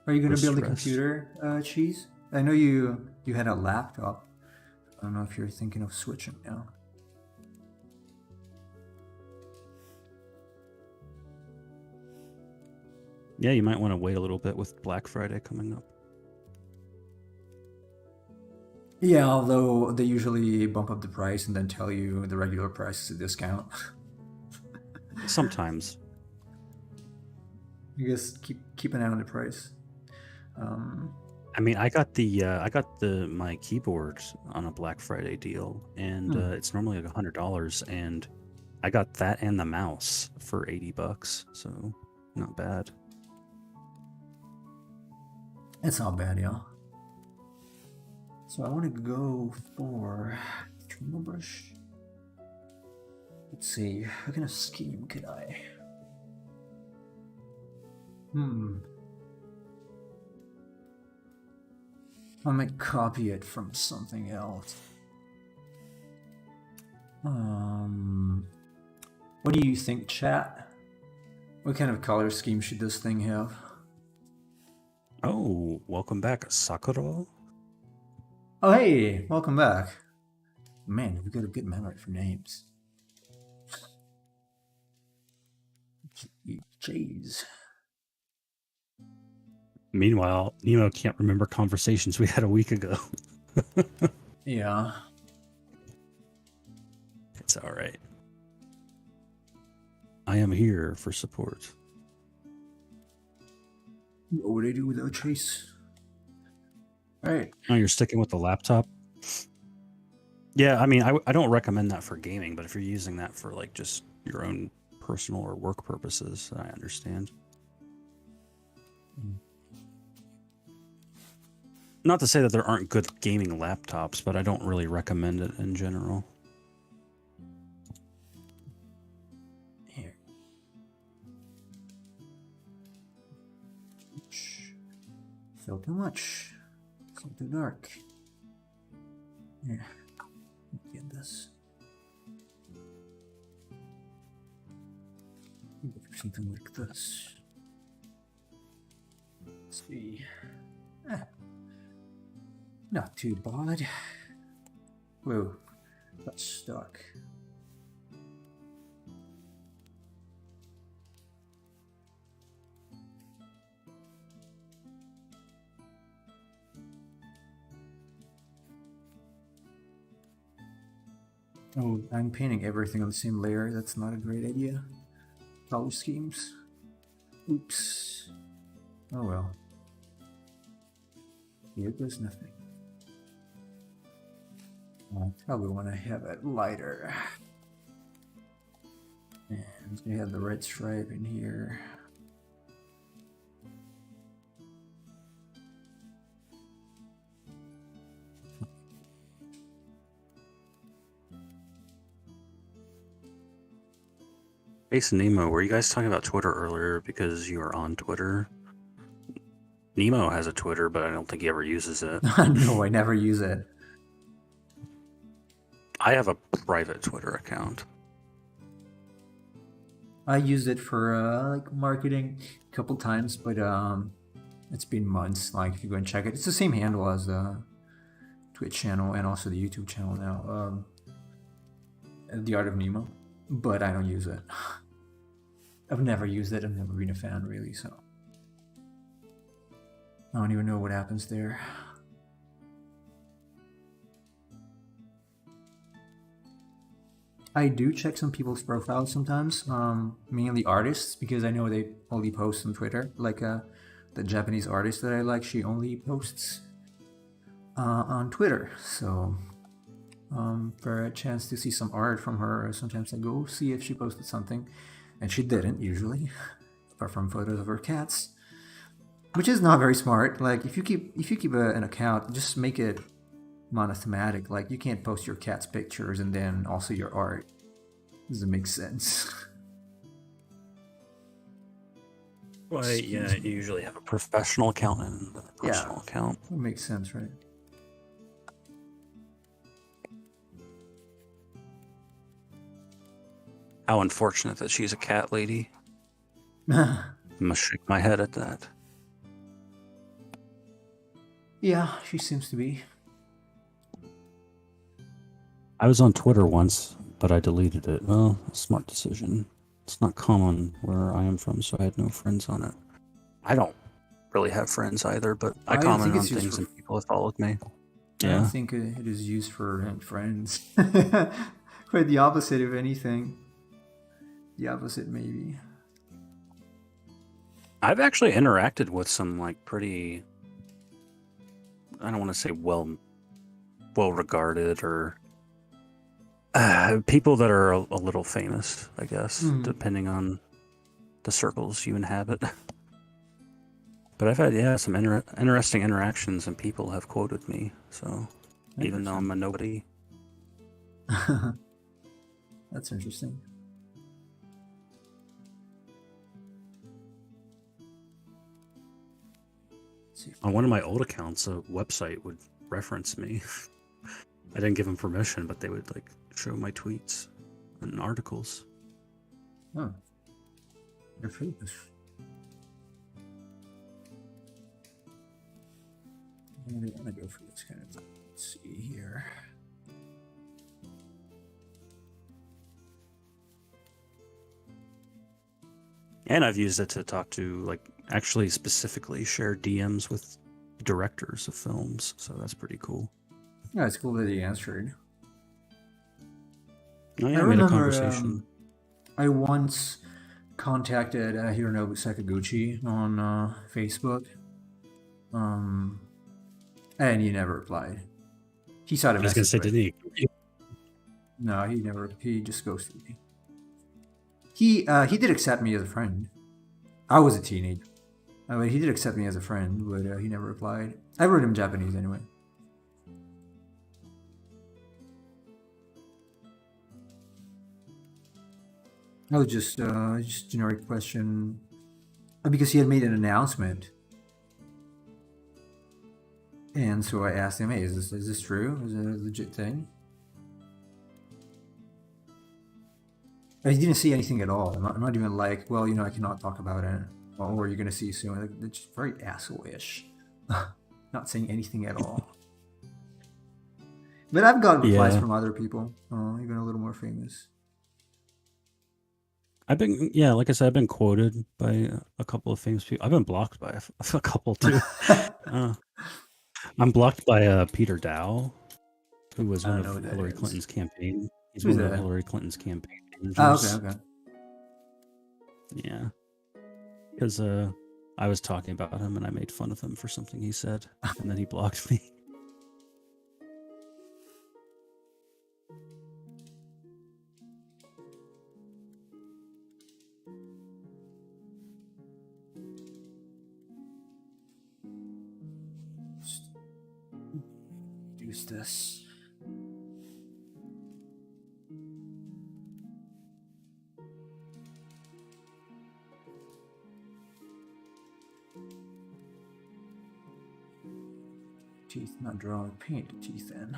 Are you gonna build a wrist rest. computer, Cheese? I know you had a laptop. I don't know if you're thinking of switching now. Yeah, you might want to wait a little bit with Black Friday coming up. Yeah, although they usually bump up the price and then tell you the regular price is a discount. Sometimes. You just keep an eye on the price. I mean, I got my keyboard on a Black Friday deal, and it's normally like $100, and I got that and the mouse for $80, so not bad. It's not bad, yeah. So I want to go for triangle brush. Let's see, what kind of scheme could I? I might copy it from something else. What do you think, chat? What kind of color scheme should this thing have? Oh, welcome back, Sakura. Oh, hey, welcome back. Man, we got a good memory for names. Jeez. Meanwhile, Nemo can't remember conversations we had a week ago. Yeah. It's all right. I am here for support. What would I do without Chase? All right. Oh, you're sticking with the laptop? Yeah, I mean, I don't recommend that for gaming, but if you're using that for like just your own personal or work purposes, I understand. Not to say that there aren't good gaming laptops, but I don't really recommend it in general. Here. Still too much. Still too dark. Here. Get this. Something like this. Let's see. Not too bad. Whoa, that's stuck. Oh, I'm painting everything on the same layer. That's not a great idea. Color schemes. Oops. Oh well. Here goes nothing. I probably want to have it lighter. And I'm going to have the red stripe in here. Ace and Nemo, were you guys talking about Twitter earlier because you are on Twitter? Nemo has a Twitter, but I don't think he ever uses it. No, I never use it. I have a private Twitter account. I used it for like marketing a couple times, but it's been months. Like if you go and check it, it's the same handle as the Twitch channel and also the YouTube channel now. The Art of Nemo, but I don't use it. I've never used it. I've never been a fan really, so I don't even know what happens there. I do check some people's profiles sometimes, mainly artists, because I know they only post on Twitter. Like the Japanese artist that I like, she only posts on Twitter. So for a chance to see some art from her, sometimes I go see if she posted something, and she didn't usually, apart from photos of her cats, which is not very smart. Like if you keep an account, just make it monothematic. Like you can't post your cat's pictures and then also your art. Doesn't make sense. Well, yeah, you usually have a professional account and a personal account. That makes sense, right? How unfortunate that she's a cat lady. I must shake my head at that. Yeah, she seems to be. I was on Twitter once, but I deleted it. Well, smart decision. It's not common where I am from, so I had no friends on it. I don't really have friends either, but I comment on things and people have followed me. I don't think it is used for friends. Quite the opposite, if anything. The opposite, maybe. I've actually interacted with some like pretty, I don't want to say well regarded or people that are a little famous, I guess, depending on the circles you inhabit. But I've had some interesting interactions, and people have quoted me. So even though I'm a nobody, that's interesting. On one of my old accounts, a website would reference me. I didn't give them permission, but they would like show my tweets and articles. Oh, you're famous. I'm gonna go for this kind of thing. Let's see here. And I've used it to talk to, like, actually specifically share DMs with directors of films, so that's pretty cool. Yeah, it's cool that he answered. Oh I yeah, I made a remember conversation. I once contacted Hironobu Sakaguchi on Facebook, um, and he never replied. He saw the I was gonna message, say, but didn't he? no, he never. He just ghosted me. He did accept me as a friend. I was a teenager. But he did accept me as a friend, but he never replied. I wrote him Japanese anyway. That was just generic question because he had made an announcement, and so I asked him, "Hey, is this true? Is it a legit thing?" And he didn't say anything at all. I'm not even like, well, I cannot talk about it, or you're gonna see soon. Like, it's just very asshole-ish, not saying anything at all. But I've got replies Yeah, from other people, even a little more famous. like I said, I've been quoted by a couple of famous people. I've been blocked by a couple too. Uh, I'm blocked by Peter Dow, who was I one don't of know who that Hillary is. Clinton's campaign. He's Who's one of that? Hillary Clinton's campaign Oh, okay, managers. okay. Yeah, because I was talking about him and I made fun of him for something he said, and then he blocked me. Use this. Teeth, not drawing paint teeth in.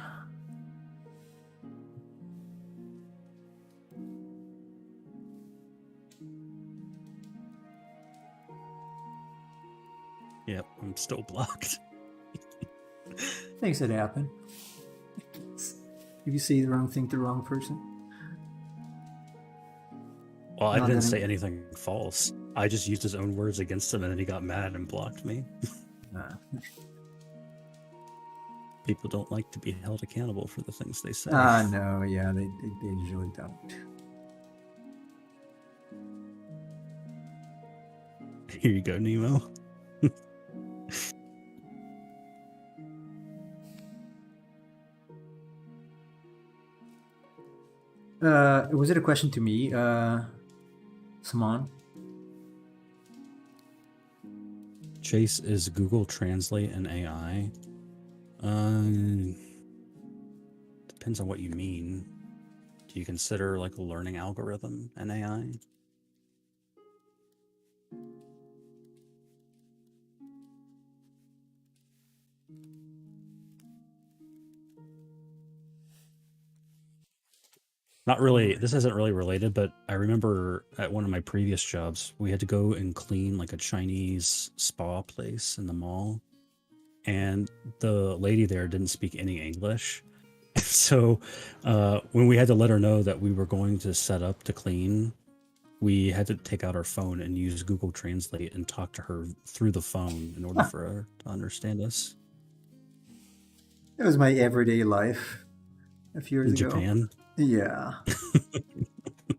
Yep, I'm still blocked. Things that happen. If you say the wrong thing to the wrong person. Well, I Not didn't that say anything false. I just used his own words against him, and then he got mad and blocked me. People don't like to be held accountable for the things they say. No, yeah, they usually don't. Here you go, Nemo. Was it a question to me, Saman? Chase, is Google Translate an AI? Depends on what you mean. Do you consider like a learning algorithm an AI? Not really. This isn't really related, but I remember at one of my previous jobs, we had to go and clean like a Chinese spa place in the mall. And the lady there didn't speak any English. So when we had to let her know that we were going to set up to clean, we had to take out our phone and use Google Translate and talk to her through the phone in order for her to understand us. It was my everyday life a few years In ago. Japan. Yeah.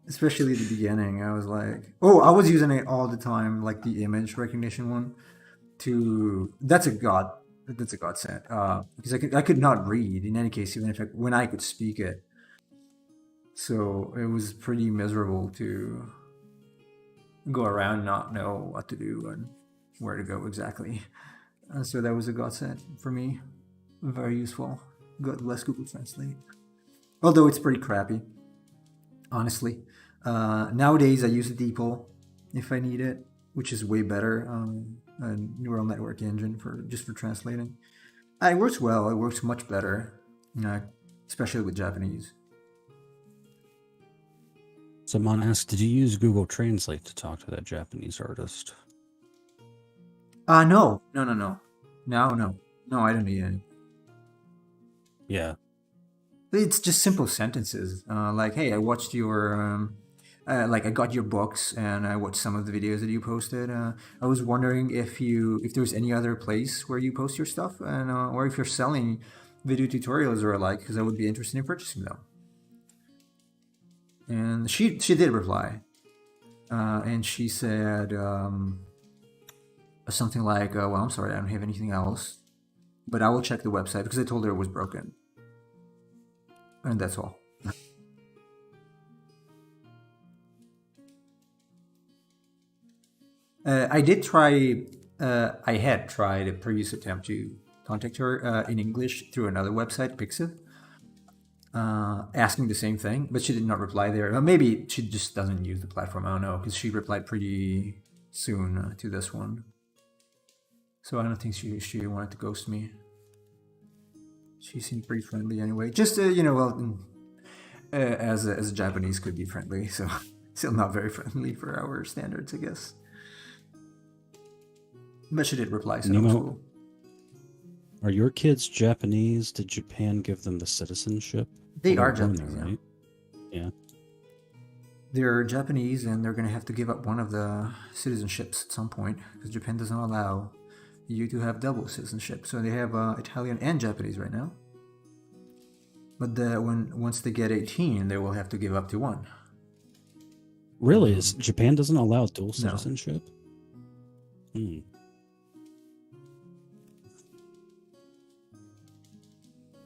Especially at the beginning, I was like, oh, I was using it all the time, like the image recognition one. That's a godsend. Because I could not read in any case, even if when I could speak it. So it was pretty miserable to go around not know what to do and where to go exactly. So that was a godsend for me. Very useful. God bless Google Translate. Although it's pretty crappy, honestly. Nowadays, I use DeepL if I need it, which is way better. A neural network engine for translating. It works well. It works much better, especially with Japanese. Someone asked, did you use Google Translate to talk to that Japanese artist? No, no, no, no, no. I don't need it. Yeah. It's just simple sentences, like, "Hey, I watched your." Like I got your books and I watched some of the videos that you posted. I was wondering if there's any other place where you post your stuff and or if you're selling video tutorials or like because I would be interested in purchasing them. and she did reply, and she said something like, "Well, I'm sorry, I don't have anything else, but I will check the website," because I told her it was broken, and that's all. I did try. I had tried a previous attempt to contact her in English through another website, Pixiv, asking the same thing, but she did not reply there. Maybe she just doesn't use the platform. I don't know, because she replied pretty soon to this one. So I don't think she wanted to ghost me. She seemed pretty friendly anyway. Just as a Japanese could be friendly, so still not very friendly for our standards, I guess. But she did reply, so that was cool. Are your kids Japanese? Did Japan give them the citizenship? They are Japanese, there, right? Yeah. They're Japanese, and they're going to have to give up one of the citizenships at some point, because Japan doesn't allow you to have double citizenship. So they have Italian and Japanese right now. But once they get 18, they will have to give up to one. Really? Japan doesn't allow dual citizenship? No.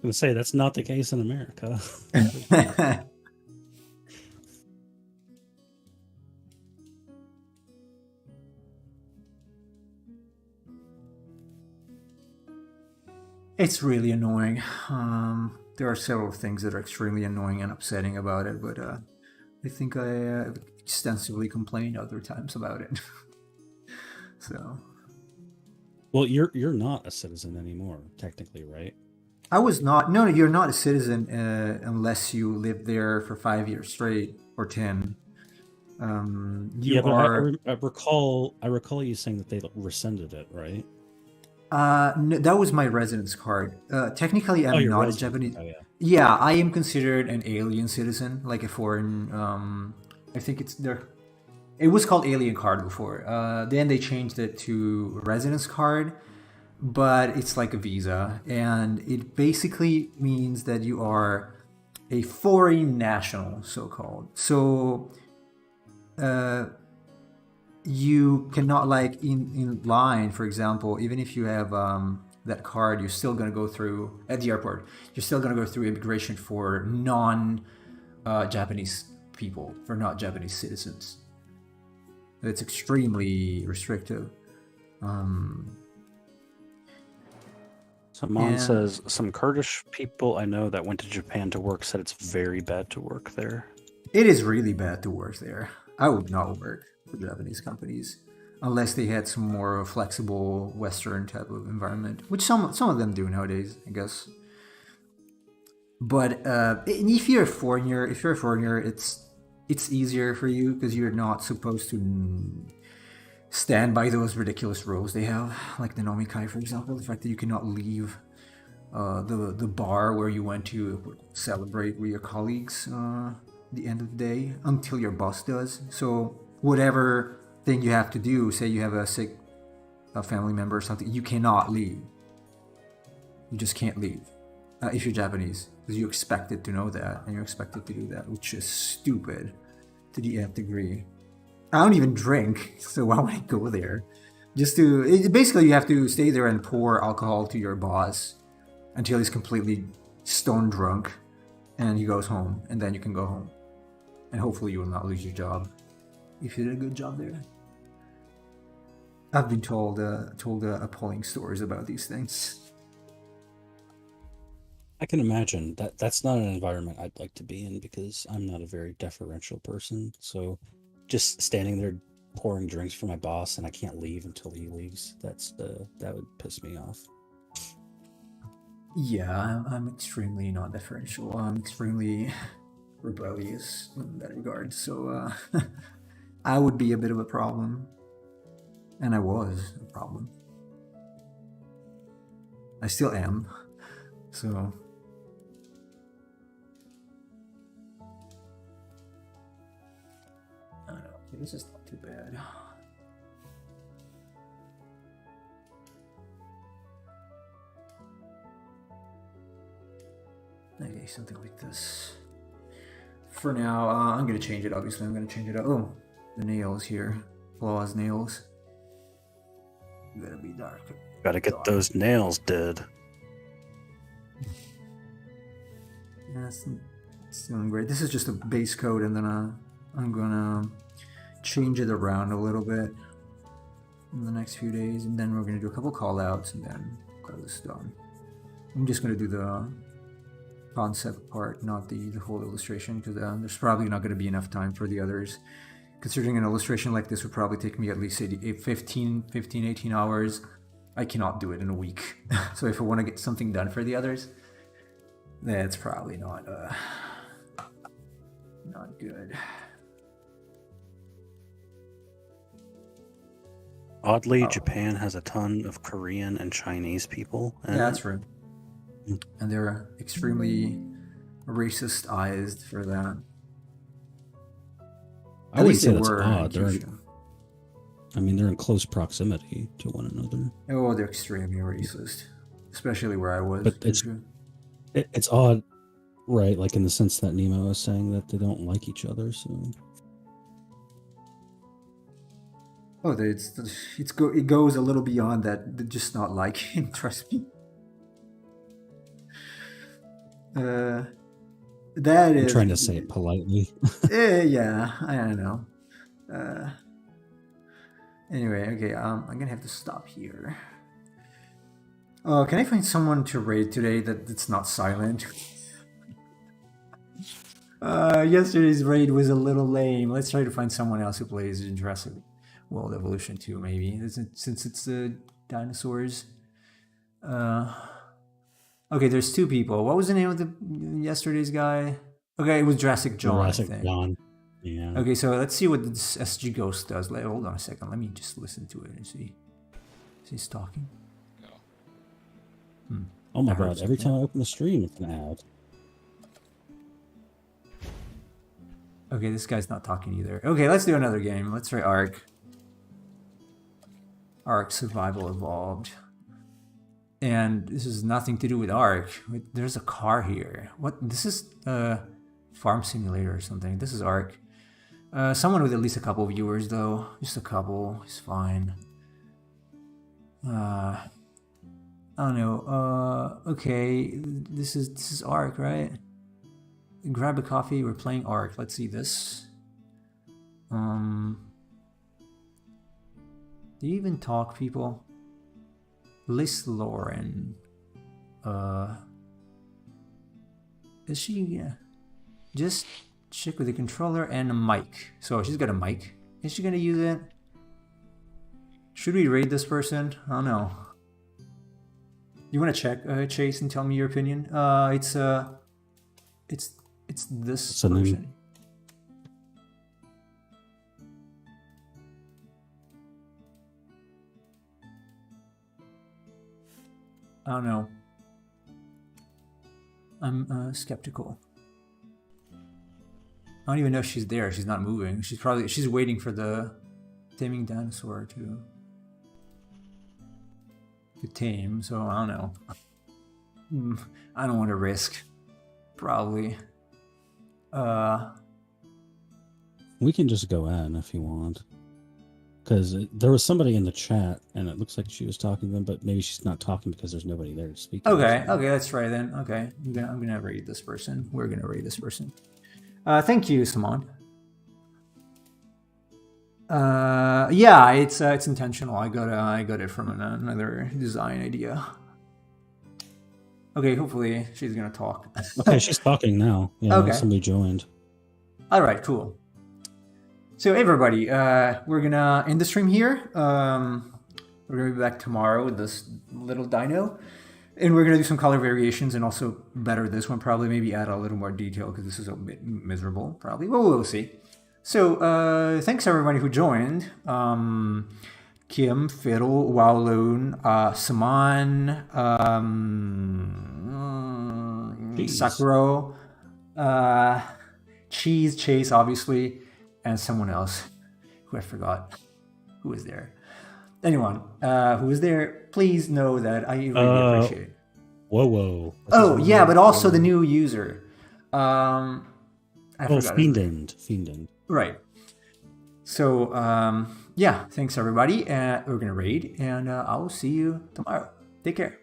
I would say that's not the case in America. It's really annoying. There are several things that are extremely annoying and upsetting about it, but I think I extensively complained other times about it. So. Well, you're not a citizen anymore, technically, right? I was not. No, you're not a citizen unless you live there for 5 years straight or 10. But I recall you saying that they rescinded it, right? No, that was my residence card. Technically, I'm not a Japanese. Oh, yeah. Yeah, I am considered an alien citizen, like a foreign. I think it's there. It was called alien card before. Then they changed it to residence card, but it's like a visa, and it basically means that you are a foreign national, so-called. So you cannot, like in line, for example, even if you have that card, you're still going to go through at the airport. You're still going to go through immigration for non-Japanese people, for not Japanese citizens. It's extremely restrictive. Someone says some Kurdish people I know that went to Japan to work said it's very bad to work there. It is really bad to work there. I would not work for Japanese companies unless they had some more flexible Western type of environment, which some of them do nowadays, I guess. But if you're a foreigner, it's easier for you because you're not supposed to stand by those ridiculous rules they have, like the nomikai, for example. The fact that you cannot leave the bar where you went to celebrate with your colleagues the end of the day until your boss does. So whatever thing you have to do, say you have a sick family member or something, you cannot leave. You just can't leave if you're Japanese, because you're expected to know that and you're expected to do that, which is stupid to the nth degree. I don't even drink, so why would I go there? Basically you have to stay there and pour alcohol to your boss until he's completely stone drunk and he goes home, and then you can go home. And hopefully you will not lose your job if you did a good job there. I've been told appalling stories about these things. I can imagine that's not an environment I'd like to be in because I'm not a very deferential person. So just standing there pouring drinks for my boss and I can't leave until he leaves, that would piss me off. Yeah, I'm extremely non-deferential. I'm extremely rebellious in that regard. So I would be a bit of a problem. And I was a problem. I still am. So I don't know. This is not too bad. Okay, something like this. for now. I'm gonna change it. Obviously, I'm gonna change it up. Oh, the nails here, claws, nails. Gotta be dark. Gotta get those nails dead. Yeah, it's doing great. This is just a base coat, and then I'm gonna change it around a little bit in the next few days, and then we're gonna do a couple call outs, and then close done. I'm just gonna do the concept part, not the whole illustration, because there's probably not gonna be enough time for the others. Considering an illustration like this would probably take me at least 15, 18 hours, I cannot do it in a week. So if I want to get something done for the others, that's probably not good. Oddly, Japan has a ton of Korean and Chinese people. Yeah, that's right. And they're extremely racist-ized for that. I wouldn't say that's odd. They're in close proximity to one another. Oh, they're extremely racist, especially where I was. But it's odd, right? Like in the sense that Nemo is saying that they don't like each other. So. Oh, it goes a little beyond that. They're just not liking. Trust me. That is. I'm trying to say it politely. Yeah, I don't know. Anyway, okay. I'm gonna have to stop here. Can I find someone to raid today that's not silent? Yesterday's raid was a little lame. Let's try to find someone else who plays in Jurassic World Evolution 2, maybe. Since it's the dinosaurs. Okay, there's two people. What was the name of the yesterday's guy? Okay, it was Jurassic John, I think. John. Yeah. Okay, so let's see what this SG Ghost does. Hold on a second. Let me just listen to it and see. Is he talking? No. Oh my god, every time I open the stream, it's an ad. Okay, this guy's not talking either. Okay, let's do another game. Let's try Ark. Ark Survival Evolved. And this has nothing to do with Ark. There's a car here. What? This is a farm simulator or something. This is Ark. Someone with at least a couple viewers, though. Just a couple is fine. I don't know. Okay, this is Ark, right? Grab a coffee. We're playing Ark. Let's see this. Do you even talk, people? Liz Lauren. Is she just chick with a controller and a mic? So she's got a mic. Is she gonna use it? Should we raid this person? I don't know. You wanna check, Chase, and tell me your opinion? It's this person. I don't know. I'm skeptical. I don't even know if she's there. She's not moving. She's waiting for the taming dinosaur to tame. So I don't know. I don't want to risk. Probably. We can just go in if you want. Because there was somebody in the chat, and it looks like she was talking to them, but maybe she's not talking because there's nobody there to speak to. Okay, let's try then. Okay, I'm gonna raid this person. We're gonna raid this person. Thank you, Simon. Yeah, it's intentional. I got it from another design idea. Okay, hopefully she's gonna talk. Okay, she's talking now. Yeah, okay. Somebody joined. All right, cool. So everybody, we're gonna end the stream here. We're gonna be back tomorrow with this little dino, and we're gonna do some color variations and also better this one, probably maybe add a little more detail because this is a bit miserable, probably. Well, we'll see. So thanks everybody who joined. Kim, Fiddle, Wowloon, Saman, Sakuro, Cheese, Chase, obviously. And someone else who I forgot who was there. Anyone who was there, please know that I really appreciate it. Whoa. Oh, yeah, but also the new user. I I Oh, forgot his name. Fiendend. Right. So, yeah, thanks everybody. We're going to raid, and I will see you tomorrow. Take care.